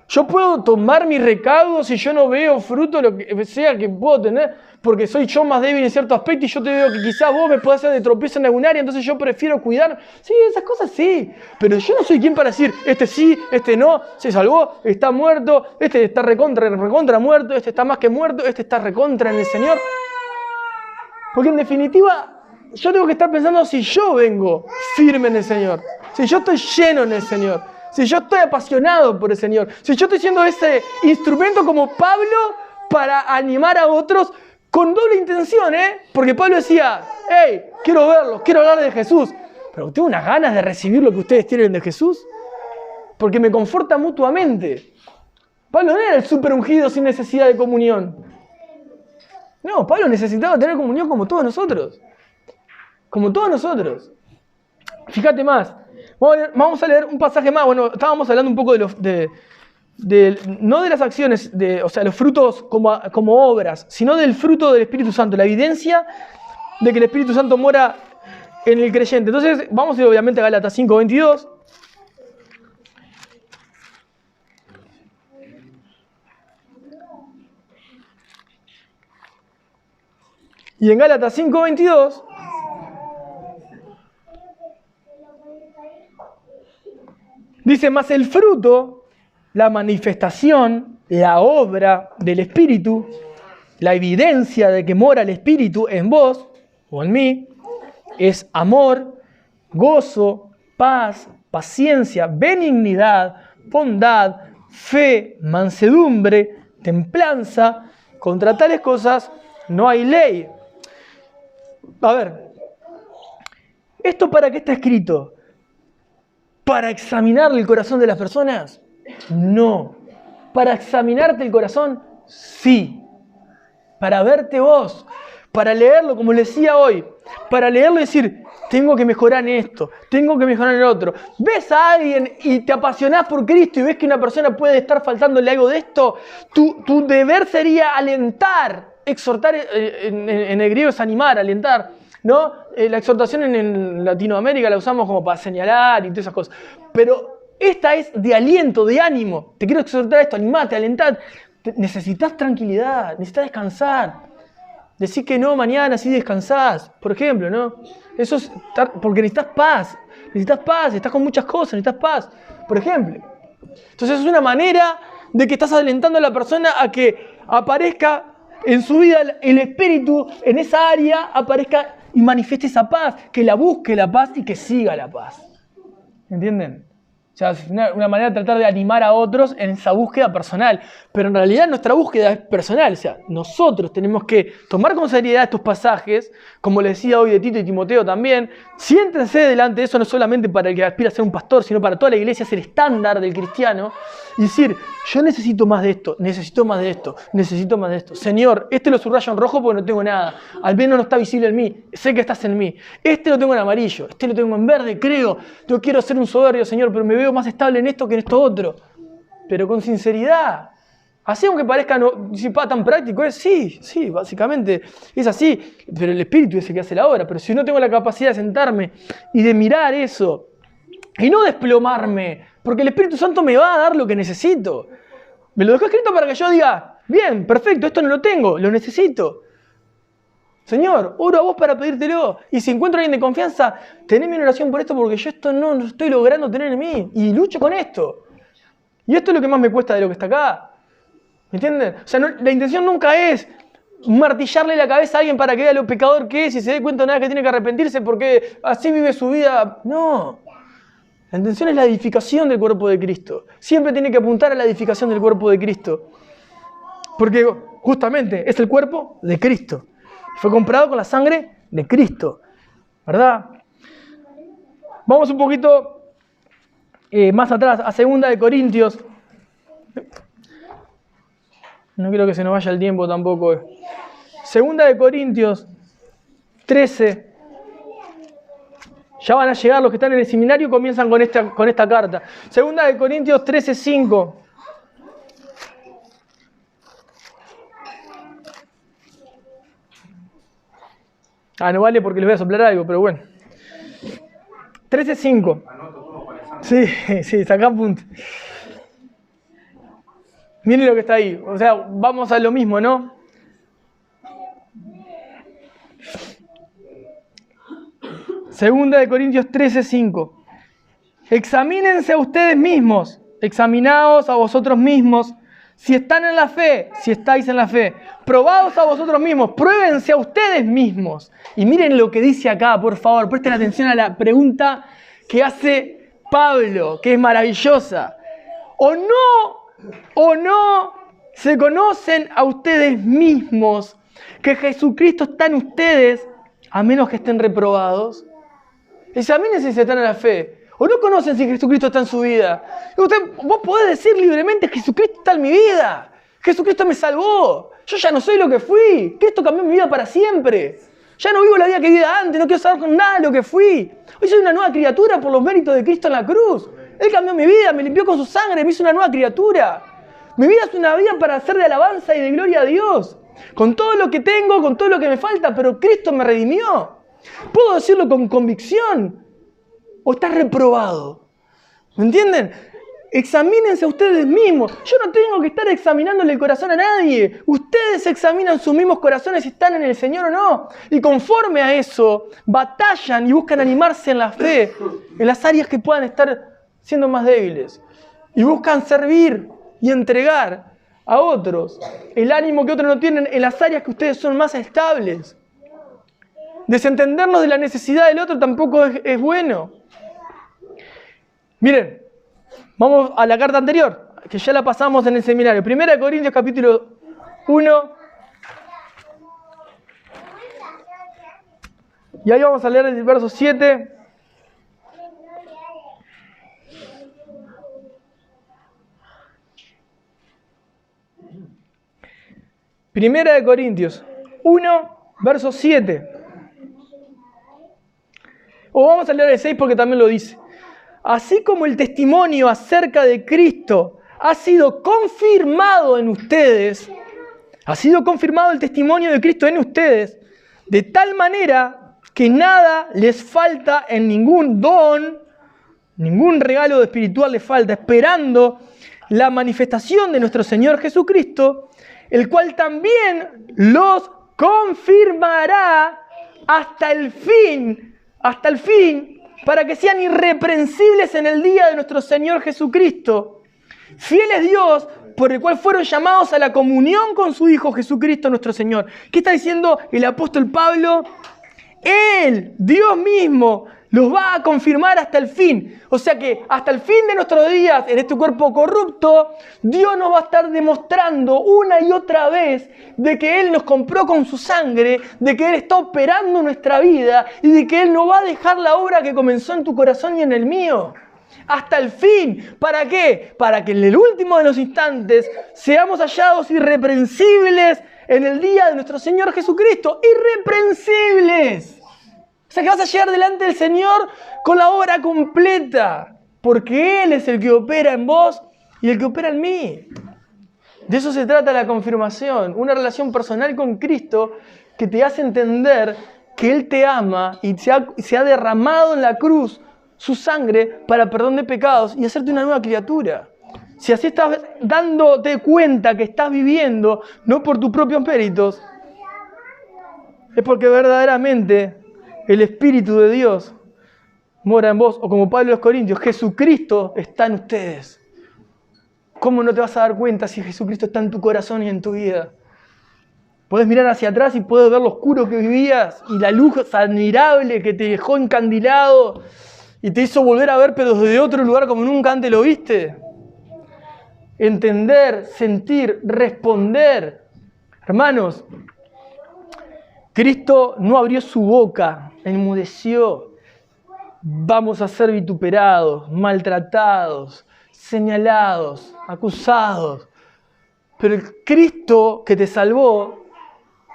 Speaker 1: Yo puedo tomar mi recaudo si yo no veo fruto, lo que sea que puedo tener, porque soy yo más débil en cierto aspecto y yo te veo que quizás vos me podés hacer de tropiezo en algún área, entonces yo prefiero cuidar. Sí, esas cosas sí, pero yo no soy quien para decir, este sí, este no, se salvó, está muerto, este está recontra muerto, este está más que muerto, este está recontra en el Señor. Porque en definitiva, yo tengo que estar pensando si yo vengo firme en el Señor, si yo estoy lleno en el Señor, si yo estoy apasionado por el Señor, si yo estoy siendo ese instrumento como Pablo para animar a otros con doble intención, Porque Pablo decía, hey, quiero verlos, quiero hablar de Jesús, pero tengo unas ganas de recibir lo que ustedes tienen de Jesús, porque me conforta mutuamente. Pablo no era el super ungido sin necesidad de comunión. No, Pablo necesitaba tener comunión como todos nosotros. Como todos nosotros. Fíjate más. Vamos a leer un pasaje más. Bueno, estábamos hablando un poco no de las acciones, o sea, los frutos como obras, sino del fruto del Espíritu Santo, la evidencia de que el Espíritu Santo mora en el creyente. Entonces, vamos a ir obviamente a Gálatas 5:22. Y en Gálatas 5:22 dice, mas el fruto, la manifestación, la obra del Espíritu, la evidencia de que mora el Espíritu en vos o en mí, es amor, gozo, paz, paciencia, benignidad, bondad, fe, mansedumbre, templanza. Contra tales cosas no hay ley. A ver, ¿esto para qué está escrito? ¿Para examinar el corazón de las personas? No. ¿Para examinarte el corazón? Sí. Para verte vos, para leerlo, como le decía hoy, para leerlo y decir, tengo que mejorar en esto, tengo que mejorar en el otro. ¿Ves a alguien y te apasionás por Cristo y ves que una persona puede estar faltándole algo de esto? Tu deber sería alentar, exhortar, en el griego es animar, alentar, ¿no? La exhortación en Latinoamérica la usamos como para señalar y todas esas cosas. Pero esta es de aliento, de ánimo. Te quiero exhortar a esto, animate, alentar. Necesitas tranquilidad, necesitas descansar. Decir que no mañana, así descansás, por ejemplo, ¿no? Eso es porque necesitas paz, estás con muchas cosas, necesitas paz. Por ejemplo, Entonces es una manera de que estás alentando a la persona a que aparezca en su vida el Espíritu, en esa área, aparezca y manifieste esa paz, que la busque la paz y que siga la paz. ¿Entienden? O sea, es una manera de tratar de animar a otros en esa búsqueda personal. Pero en realidad nuestra búsqueda es personal. O sea, nosotros tenemos que tomar con seriedad estos pasajes, como les decía hoy de Tito y Timoteo también. Siéntense delante de eso, no solamente para el que aspira a ser un pastor, sino para toda la iglesia, es el estándar del cristiano. Y decir, yo necesito más de esto, necesito más de esto, necesito más de esto. Señor, este lo subrayo en rojo porque no tengo nada. Al menos no está visible en mí, sé que estás en mí. Este lo tengo en amarillo, este lo tengo en verde, creo. Yo quiero ser un soberbio, Señor, pero me veo más estable en esto que en esto otro. Pero con sinceridad. Así aunque parezca tan práctico, es sí, básicamente es así. Pero el Espíritu es el que hace la obra. Pero si no tengo la capacidad de sentarme y de mirar eso, y no desplomarme, porque el Espíritu Santo me va a dar lo que necesito. Me lo dejó escrito para que yo diga, bien, perfecto, esto no lo tengo, lo necesito. Señor, oro a vos para pedírtelo. Y si encuentro a alguien de confianza, teneme una oración por esto porque yo esto no estoy logrando tener en mí. Y lucho con esto. Y esto es lo que más me cuesta de lo que está acá. ¿Me entienden? O sea, la intención nunca es martillarle la cabeza a alguien para que vea lo pecador que es y se dé cuenta de nada que tiene que arrepentirse porque así vive su vida. No. La intención es la edificación del cuerpo de Cristo. Siempre tiene que apuntar a la edificación del cuerpo de Cristo. Porque justamente es el cuerpo de Cristo. Fue comprado con la sangre de Cristo. ¿Verdad? Vamos un poquito más atrás, a 2 de Corintios. No quiero que se nos vaya el tiempo tampoco. 2 de Corintios 13. Ya van a llegar los que están en el seminario, comienzan con esta carta. 2 de Corintios 13:5. No vale porque les voy a soplar algo, pero bueno. 13:5. Sí, saca punto. Miren lo que está ahí. O sea, vamos a lo mismo, ¿no? Segunda de Corintios 13:5. Examínense a ustedes mismos, examinaos a vosotros mismos, si están en la fe, si estáis en la fe. Probaos a vosotros mismos, pruébense a ustedes mismos. Y miren lo que dice acá, por favor, presten atención a la pregunta que hace Pablo, que es maravillosa. ¿O no se conocen a ustedes mismos que Jesucristo está en ustedes, a menos que estén reprobados? Examínense si están en la fe. ¿O no conocen si Jesucristo está en su vida? Vos podés decir libremente, Jesucristo está en mi vida. Jesucristo me salvó. Yo ya no soy lo que fui. Cristo cambió mi vida para siempre. Ya no vivo la vida que vivía antes. No quiero saber con nada de lo que fui. Hoy soy una nueva criatura por los méritos de Cristo en la cruz. Él cambió mi vida, me limpió con su sangre, me hizo una nueva criatura. Mi vida es una vida para hacer de alabanza y de gloria a Dios. Con todo lo que tengo, con todo lo que me falta, pero Cristo me redimió. ¿Puedo decirlo con convicción? ¿O estás reprobado? ¿Me entienden? Examínense a ustedes mismos. Yo no tengo que estar examinándole el corazón a nadie. Ustedes examinan sus mismos corazones si están en el Señor o no. Y conforme a eso, batallan y buscan animarse en la fe, en las áreas que puedan estar siendo más débiles. Y buscan servir y entregar a otros el ánimo que otros no tienen en las áreas que ustedes son más estables. Desentendernos de la necesidad del otro tampoco es bueno. Miren, vamos a la carta anterior, que ya la pasamos en el seminario. 1 Corintios capítulo 1. Y ahí vamos a leer el verso 7. Primera de Corintios 1, verso 7. O vamos a leer el 6 porque también lo dice. Así como el testimonio acerca de Cristo ha sido confirmado en ustedes, ha sido confirmado el testimonio de Cristo en ustedes, de tal manera que nada les falta en ningún don, ningún regalo espiritual les falta, esperando la manifestación de nuestro Señor Jesucristo, el cual también los confirmará hasta el fin, para que sean irreprensibles en el día de nuestro Señor Jesucristo. Fiel es Dios, por el cual fueron llamados a la comunión con su Hijo Jesucristo nuestro Señor. ¿Qué está diciendo el apóstol Pablo? Él, Dios mismo, los va a confirmar hasta el fin. O sea que hasta el fin de nuestros días, en este cuerpo corrupto, Dios nos va a estar demostrando una y otra vez de que Él nos compró con su sangre, de que Él está operando nuestra vida y de que Él no va a dejar la obra que comenzó en tu corazón y en el mío. Hasta el fin. ¿Para qué? Para que en el último de los instantes seamos hallados irreprensibles en el día de nuestro Señor Jesucristo. ¡Irreprensibles! O sea que vas a llegar delante del Señor con la obra completa. Porque Él es el que opera en vos y el que opera en mí. De eso se trata la confirmación. Una relación personal con Cristo que te hace entender que Él te ama y se ha derramado en la cruz su sangre para perdón de pecados y hacerte una nueva criatura. Si así estás dándote cuenta que estás viviendo, no por tus propios méritos, es porque verdaderamente el Espíritu de Dios mora en vos, o como Pablo a los Corintios, Jesucristo está en ustedes. ¿Cómo no te vas a dar cuenta si Jesucristo está en tu corazón y en tu vida? Puedes mirar hacia atrás y puedes ver lo oscuro que vivías y la luz admirable que te dejó encandilado y te hizo volver a ver, pero desde otro lugar como nunca antes lo viste. Entender, sentir, responder. Hermanos, Cristo no abrió su boca, enmudeció. Vamos a ser vituperados, maltratados, señalados, acusados. Pero el Cristo que te salvó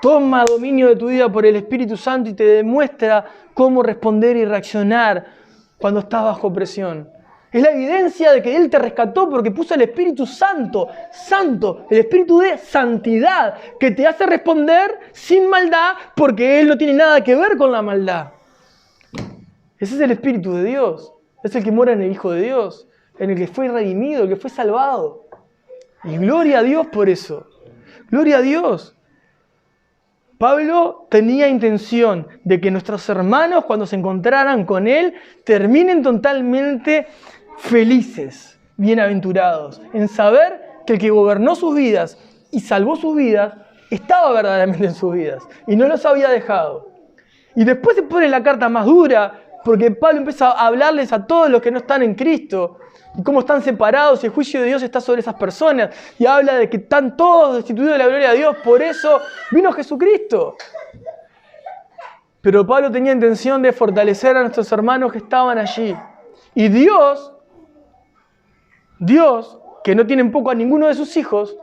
Speaker 1: toma dominio de tu vida por el Espíritu Santo y te demuestra cómo responder y reaccionar cuando estás bajo presión. Es la evidencia de que Él te rescató porque puso el Espíritu Santo, el Espíritu de santidad, que te hace responder sin maldad porque Él no tiene nada que ver con la maldad. Ese es el Espíritu de Dios. Es el que mora en el Hijo de Dios, en el que fue redimido, el que fue salvado. Y gloria a Dios por eso. Gloria a Dios. Pablo tenía intención de que nuestros hermanos, cuando se encontraran con Él, terminen totalmente felices, bienaventurados, en saber que el que gobernó sus vidas y salvó sus vidas, estaba verdaderamente en sus vidas y no los había dejado. Y después se pone la carta más dura, porque Pablo empieza a hablarles a todos los que no están en Cristo, y cómo están separados y el juicio de Dios está sobre esas personas. Y habla de que están todos destituidos de la gloria de Dios. Por eso vino Jesucristo. Pero Pablo tenía intención de fortalecer a nuestros hermanos que estaban allí. Y Dios, que no tiene en poco a ninguno de sus hijos,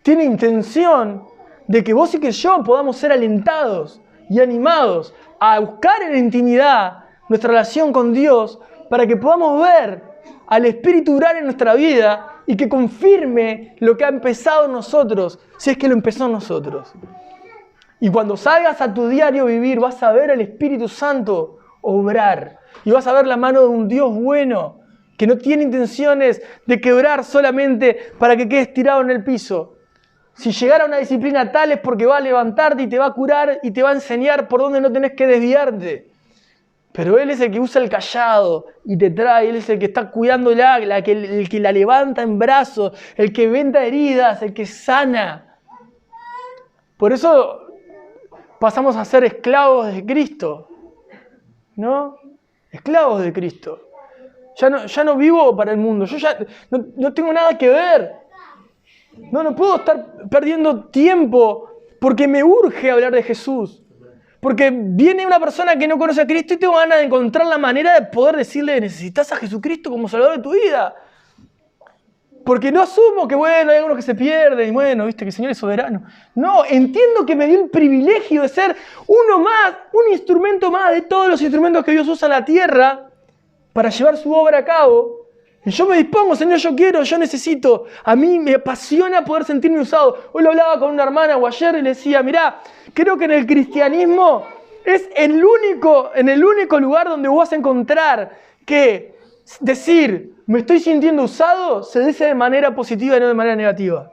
Speaker 1: tiene intención de que vos y que yo podamos ser alentados y animados a buscar en la intimidad nuestra relación con Dios para que podamos ver al Espíritu obrar en nuestra vida y que confirme lo que ha empezado en nosotros, si es que lo empezó en nosotros. Y cuando salgas a tu diario vivir, vas a ver al Espíritu Santo obrar. Y vas a ver la mano de un Dios bueno, que no tiene intenciones de quebrar solamente para que quedes tirado en el piso. Si llegara a una disciplina tal es porque va a levantarte y te va a curar y te va a enseñar por dónde no tenés que desviarte. Pero Él es el que usa el cayado y te trae, Él es el que está cuidándola, el que la levanta en brazos, el que venda heridas, el que sana. Por eso pasamos a ser esclavos de Cristo, ¿no? Esclavos de Cristo. Ya no vivo para el mundo, yo ya no tengo nada que ver. No puedo estar perdiendo tiempo porque me urge hablar de Jesús. Porque viene una persona que no conoce a Cristo y tengo ganas de encontrar la manera de poder decirle, necesitas a Jesucristo como Salvador de tu vida. Porque no asumo que, bueno, hay algunos que se pierden y bueno, viste que el Señor es soberano. No, entiendo que me dio el privilegio de ser uno más, un instrumento más de todos los instrumentos que Dios usa en la tierra para llevar su obra a cabo. Y yo me dispongo, Señor, yo quiero, yo necesito. A mí me apasiona poder sentirme usado. Hoy lo hablaba con una hermana o ayer y le decía, mirá, creo que en el cristianismo es en el único lugar donde vos vas a encontrar que decir, me estoy sintiendo usado, se dice de manera positiva y no de manera negativa.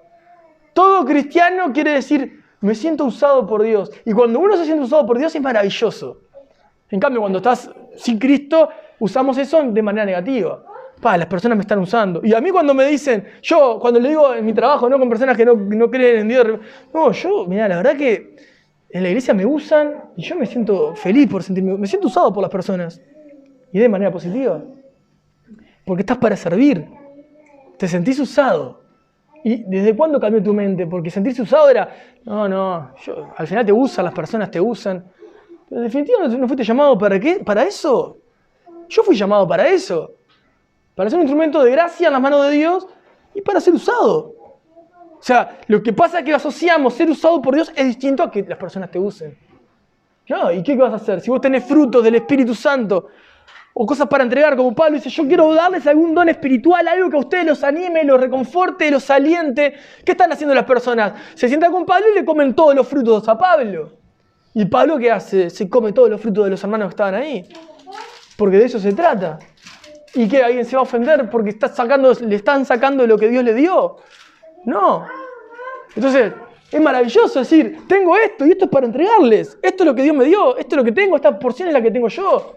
Speaker 1: Todo cristiano quiere decir, me siento usado por Dios. Y cuando uno se siente usado por Dios es maravilloso. En cambio, cuando estás sin Cristo, usamos eso de manera negativa. Las personas me están usando. Y a mí cuando me dicen, yo cuando le digo en mi trabajo, no con personas que no creen en Dios, mirá, la verdad que en la iglesia me usan y yo me siento feliz por me siento usado por las personas. Y de manera positiva. Porque estás para servir. Te sentís usado. ¿Y desde cuándo cambió tu mente? Porque sentirse usado era, al final te usan, las personas te usan. Pero en definitiva no fuiste llamado ¿para qué? ¿Para eso? Yo fui llamado para eso. Para ser un instrumento de gracia en las manos de Dios y para ser usado. O sea, lo que pasa es que asociamos ser usado por Dios es distinto a que las personas te usen. ¿Y qué vas a hacer? Si vos tenés frutos del Espíritu Santo o cosas para entregar, como Pablo dice, yo quiero darles algún don espiritual, algo que a ustedes los anime, los reconforte, los aliente. ¿Qué están haciendo las personas? Se sientan con Pablo y le comen todos los frutos a Pablo. ¿Y Pablo qué hace? Se come todos los frutos de los hermanos que estaban ahí. Porque de eso se trata. ¿Y qué? ¿Alguien se va a ofender porque le están sacando lo que Dios le dio? No. Entonces, es maravilloso decir, tengo esto y esto es para entregarles. Esto es lo que Dios me dio, esto es lo que tengo, esta porción es la que tengo yo.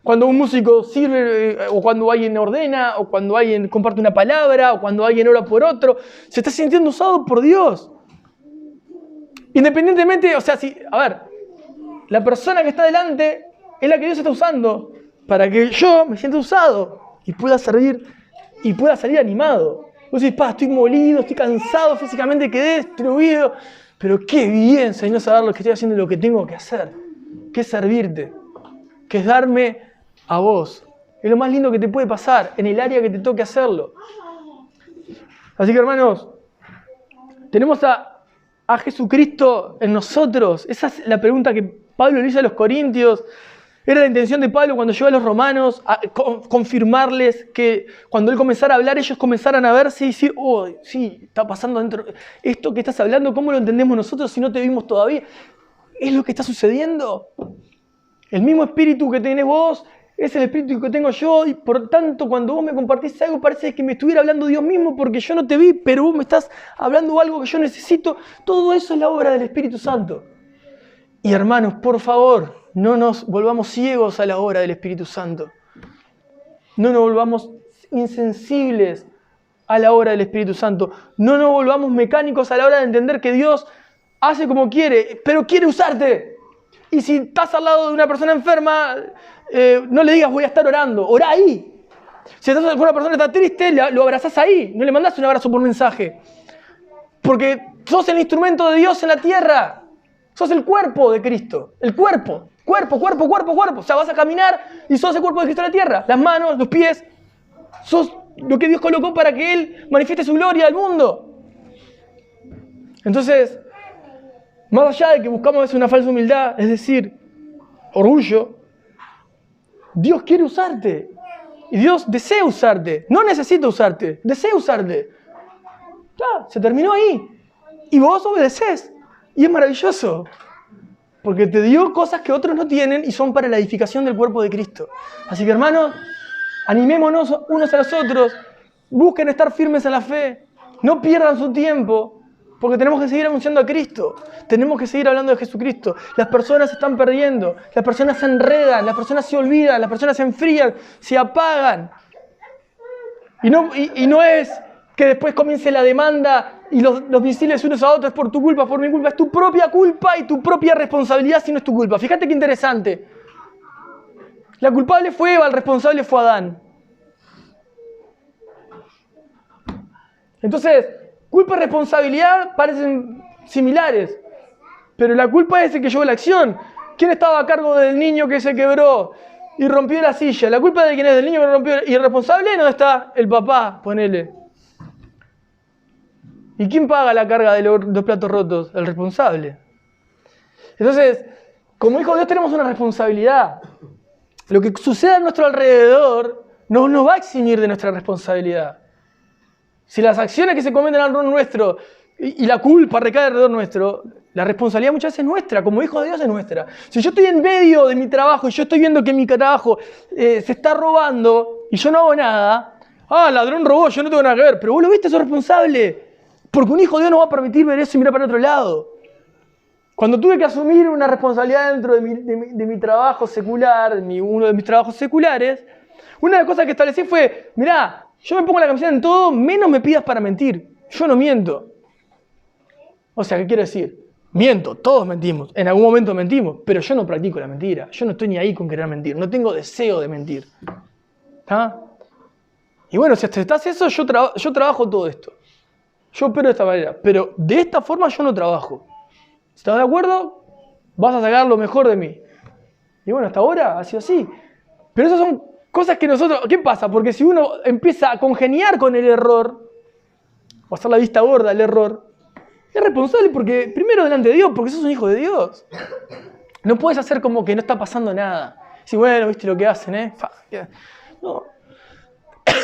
Speaker 1: Cuando un músico sirve, o cuando alguien ordena, o cuando alguien comparte una palabra, o cuando alguien ora por otro, se está sintiendo usado por Dios. Independientemente, la persona que está delante es la que Dios está usando para que yo me sienta usado y pueda servir y pueda salir animado. Vos decís, estoy molido, estoy cansado, físicamente quedé destruido, pero qué bien, Señor, saber lo que estoy haciendo y lo que tengo que hacer, que es servirte, que es darme a vos. Es lo más lindo que te puede pasar en el área que te toque hacerlo. Así que, hermanos, tenemos a Jesucristo en nosotros. Esa es la pregunta que Pablo le hizo a los corintios. Era la intención de Pablo cuando llegó a los romanos a confirmarles que cuando él comenzara a hablar, ellos comenzaran a verse y decir, sí, está pasando dentro. Esto que estás hablando, ¿cómo lo entendemos nosotros si no te vimos todavía? ¿Es lo que está sucediendo? El mismo espíritu que tenés vos es el espíritu que tengo yo, y por tanto cuando vos me compartís algo parece que me estuviera hablando Dios mismo porque yo no te vi, pero vos me estás hablando algo que yo necesito. Todo eso es la obra del Espíritu Santo. Y hermanos, por favor, no nos volvamos ciegos a la obra del Espíritu Santo. No nos volvamos insensibles a la obra del Espíritu Santo. No nos volvamos mecánicos a la hora de entender que Dios hace como quiere, pero quiere usarte. Y si estás al lado de una persona enferma, no le digas voy a estar orando, orá ahí. Si estás con una persona que está triste, lo abrazás ahí, no le mandás un abrazo por mensaje. Porque sos el instrumento de Dios en la tierra. Sos el cuerpo de Cristo. El cuerpo. Cuerpo. O sea, vas a caminar y sos el cuerpo de Cristo en la tierra. Las manos, los pies. Sos lo que Dios colocó para que Él manifieste su gloria al mundo. Entonces, más allá de que buscamos una falsa humildad, es decir, orgullo, Dios quiere usarte. Y Dios desea usarte. No necesita usarte, desea usarte. Ya, se terminó ahí. Y vos obedeces. Y es maravilloso. Porque te dio cosas que otros no tienen y son para la edificación del cuerpo de Cristo. Así que, hermanos, animémonos unos a los otros. Busquen estar firmes en la fe. No pierdan su tiempo. Porque tenemos que seguir anunciando a Cristo. Tenemos que seguir hablando de Jesucristo. Las personas se están perdiendo. Las personas se enredan. Las personas se olvidan. Las personas se enfrían. Se apagan. Y no es que después comience la demanda y los misiles unos a otros por tu culpa, por mi culpa. Es tu propia culpa y tu propia responsabilidad si no es tu culpa. Fíjate qué interesante. La culpable fue Eva, el responsable fue Adán. Entonces, culpa y responsabilidad parecen similares, pero la culpa es el que llevó la acción. ¿Quién estaba a cargo del niño que se quebró y rompió la silla? La culpa de quién es, del niño que rompió. ¿Y el responsable dónde está? El papá, ponele. ¿Y quién paga la carga de los platos rotos? El responsable. Entonces, como hijo de Dios tenemos una responsabilidad. Lo que suceda a nuestro alrededor no nos va a eximir de nuestra responsabilidad. Si las acciones que se cometen alrededor nuestro y la culpa recae alrededor nuestro, la responsabilidad muchas veces es nuestra, como hijo de Dios es nuestra. Si yo estoy en medio de mi trabajo y yo estoy viendo que mi trabajo se está robando y yo no hago nada, ladrón robó, yo no tengo nada que ver, pero vos lo viste, sos responsable. Porque un hijo de Dios no va a permitir ver eso y mirar para otro lado. Cuando tuve que asumir una responsabilidad dentro de mi trabajo secular, uno de mis trabajos seculares, Una de las cosas que establecí fue, mirá, yo me pongo la camiseta en todo, menos me pidas para mentir. Yo no miento. O sea, ¿qué quiero decir? Miento, todos mentimos, en algún momento mentimos, pero yo no practico la mentira. Yo no estoy ni ahí con querer mentir, no tengo deseo de mentir. ¿Está? Y bueno, si aceptás eso, yo trabajo todo esto. Yo opero de esta manera, pero de esta forma yo no trabajo. Si estás de acuerdo, vas a sacar lo mejor de mí. Y bueno, hasta ahora ha sido así. Pero esas son cosas que nosotros... ¿Qué pasa? Porque si uno empieza a congeniar con el error, o hacer la vista gorda al error, es responsable porque, primero delante de Dios, porque sos un hijo de Dios. No puedes hacer como que no está pasando nada. Si bueno, viste lo que hacen, ¿eh? No.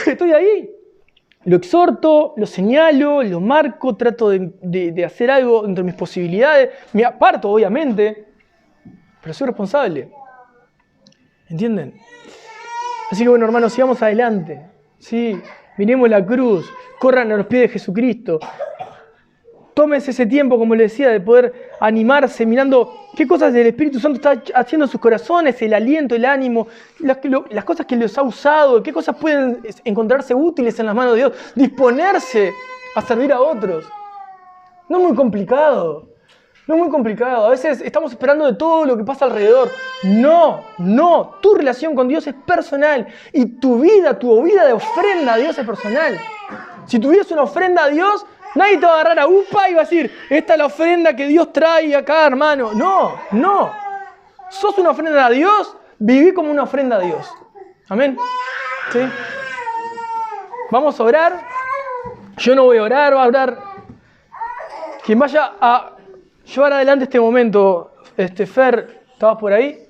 Speaker 1: Estoy ahí. Lo exhorto, lo señalo, lo marco, trato de hacer algo entre mis posibilidades. Me aparto, obviamente, pero soy responsable. ¿Entienden? Así que bueno, hermanos, sigamos adelante. ¿Sí? Miremos la cruz, corran a los pies de Jesucristo. Tómense ese tiempo, como les decía, de poder animarse, mirando qué cosas el Espíritu Santo está haciendo en sus corazones, el aliento, el ánimo, las cosas que les ha usado, qué cosas pueden encontrarse útiles en las manos de Dios, disponerse a servir a otros. No es muy complicado, no es muy complicado. A veces estamos esperando de todo lo que pasa alrededor. No, tu relación con Dios es personal y tu vida de ofrenda a Dios es personal. Si tu vida es una ofrenda a Dios, nadie te va a agarrar a upa y va a decir, esta es la ofrenda que Dios trae acá, hermano. No. Sos una ofrenda a Dios, viví como una ofrenda a Dios. Amén. ¿Sí? Vamos a orar. Yo no voy a orar, va a orar quien vaya a llevar adelante este momento. Fer, ¿estabas por ahí?